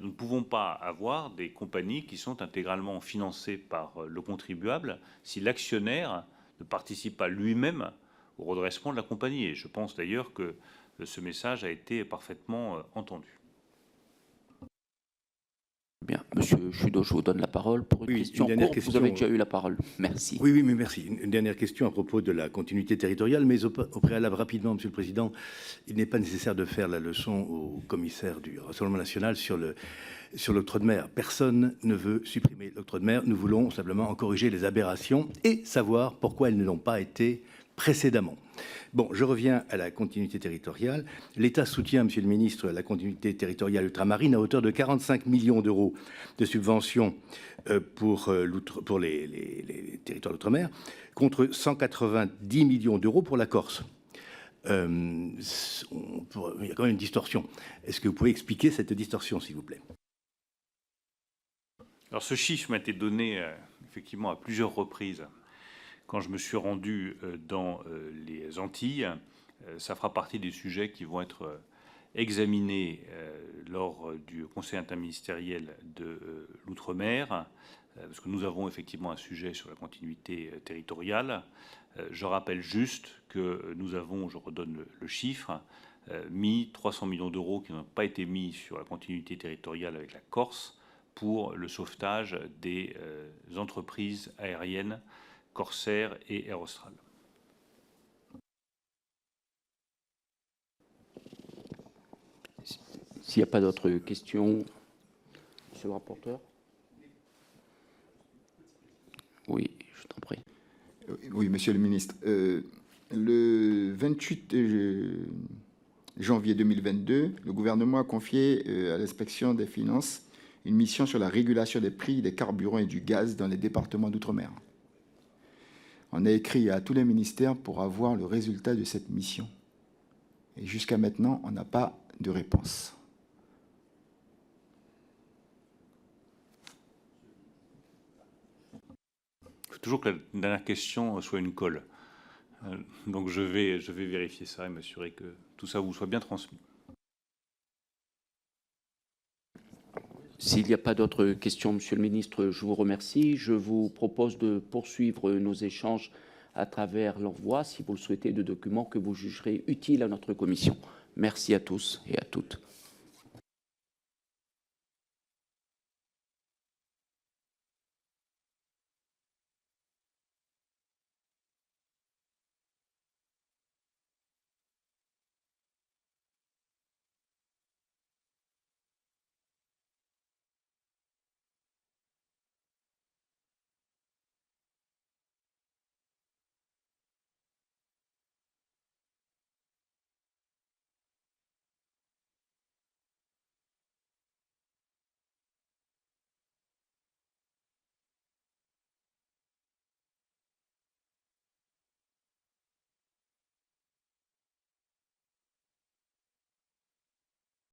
Nous ne pouvons pas avoir des compagnies qui sont intégralement financées par le contribuable si l'actionnaire ne participe pas lui-même au redressement de la compagnie. Et je pense d'ailleurs que ce message a été parfaitement entendu. Bien, Monsieur Chudeau, je vous donne la parole pour une question courte. Vous avez déjà eu la parole. Merci. Oui, mais merci. Une dernière question à propos de la continuité territoriale, mais au préalable, rapidement, Monsieur le Président, il n'est pas nécessaire de faire la leçon au commissaire du Rassemblement national sur l'octroi de mer. Personne ne veut supprimer l'octroi de mer. Nous voulons simplement en corriger les aberrations et savoir pourquoi elles ne l'ont pas été précédemment. Bon, je reviens à la continuité territoriale. L'État soutient, Monsieur le Ministre, la continuité territoriale ultramarine à hauteur de 45 millions d'euros de subventions pour les territoires d'outre-mer, contre 190 millions d'euros pour la Corse. il y a quand même une distorsion. Est-ce que vous pouvez expliquer cette distorsion, s'il vous plaît? Alors, ce chiffre m'a été donné effectivement à plusieurs reprises quand je me suis rendu dans les Antilles. Ça fera partie des sujets qui vont être examinés lors du Conseil interministériel de l'Outre-mer, parce que nous avons effectivement un sujet sur la continuité territoriale. Je rappelle juste que nous avons, je redonne le chiffre, mis 300 millions d'euros qui n'ont pas été mis sur la continuité territoriale avec la Corse pour le sauvetage des entreprises aériennes Corsair et Air Austral. S'il n'y a pas d'autres questions, monsieur le rapporteur. Oui, je t'en prie. Oui, monsieur le ministre. Le 28 janvier 2022, le gouvernement a confié à l'inspection des finances une mission sur la régulation des prix des carburants et du gaz dans les départements d'outre-mer. On a écrit à tous les ministères pour avoir le résultat de cette mission. Et jusqu'à maintenant, on n'a pas de réponse. Il faut toujours que la dernière question soit une colle. Donc je vais vérifier ça et m'assurer que tout ça vous soit bien transmis. S'il n'y a pas d'autres questions, monsieur le ministre, je vous remercie. Je vous propose de poursuivre nos échanges à travers l'envoi, si vous le souhaitez, de documents que vous jugerez utiles à notre commission. Merci à tous et à toutes.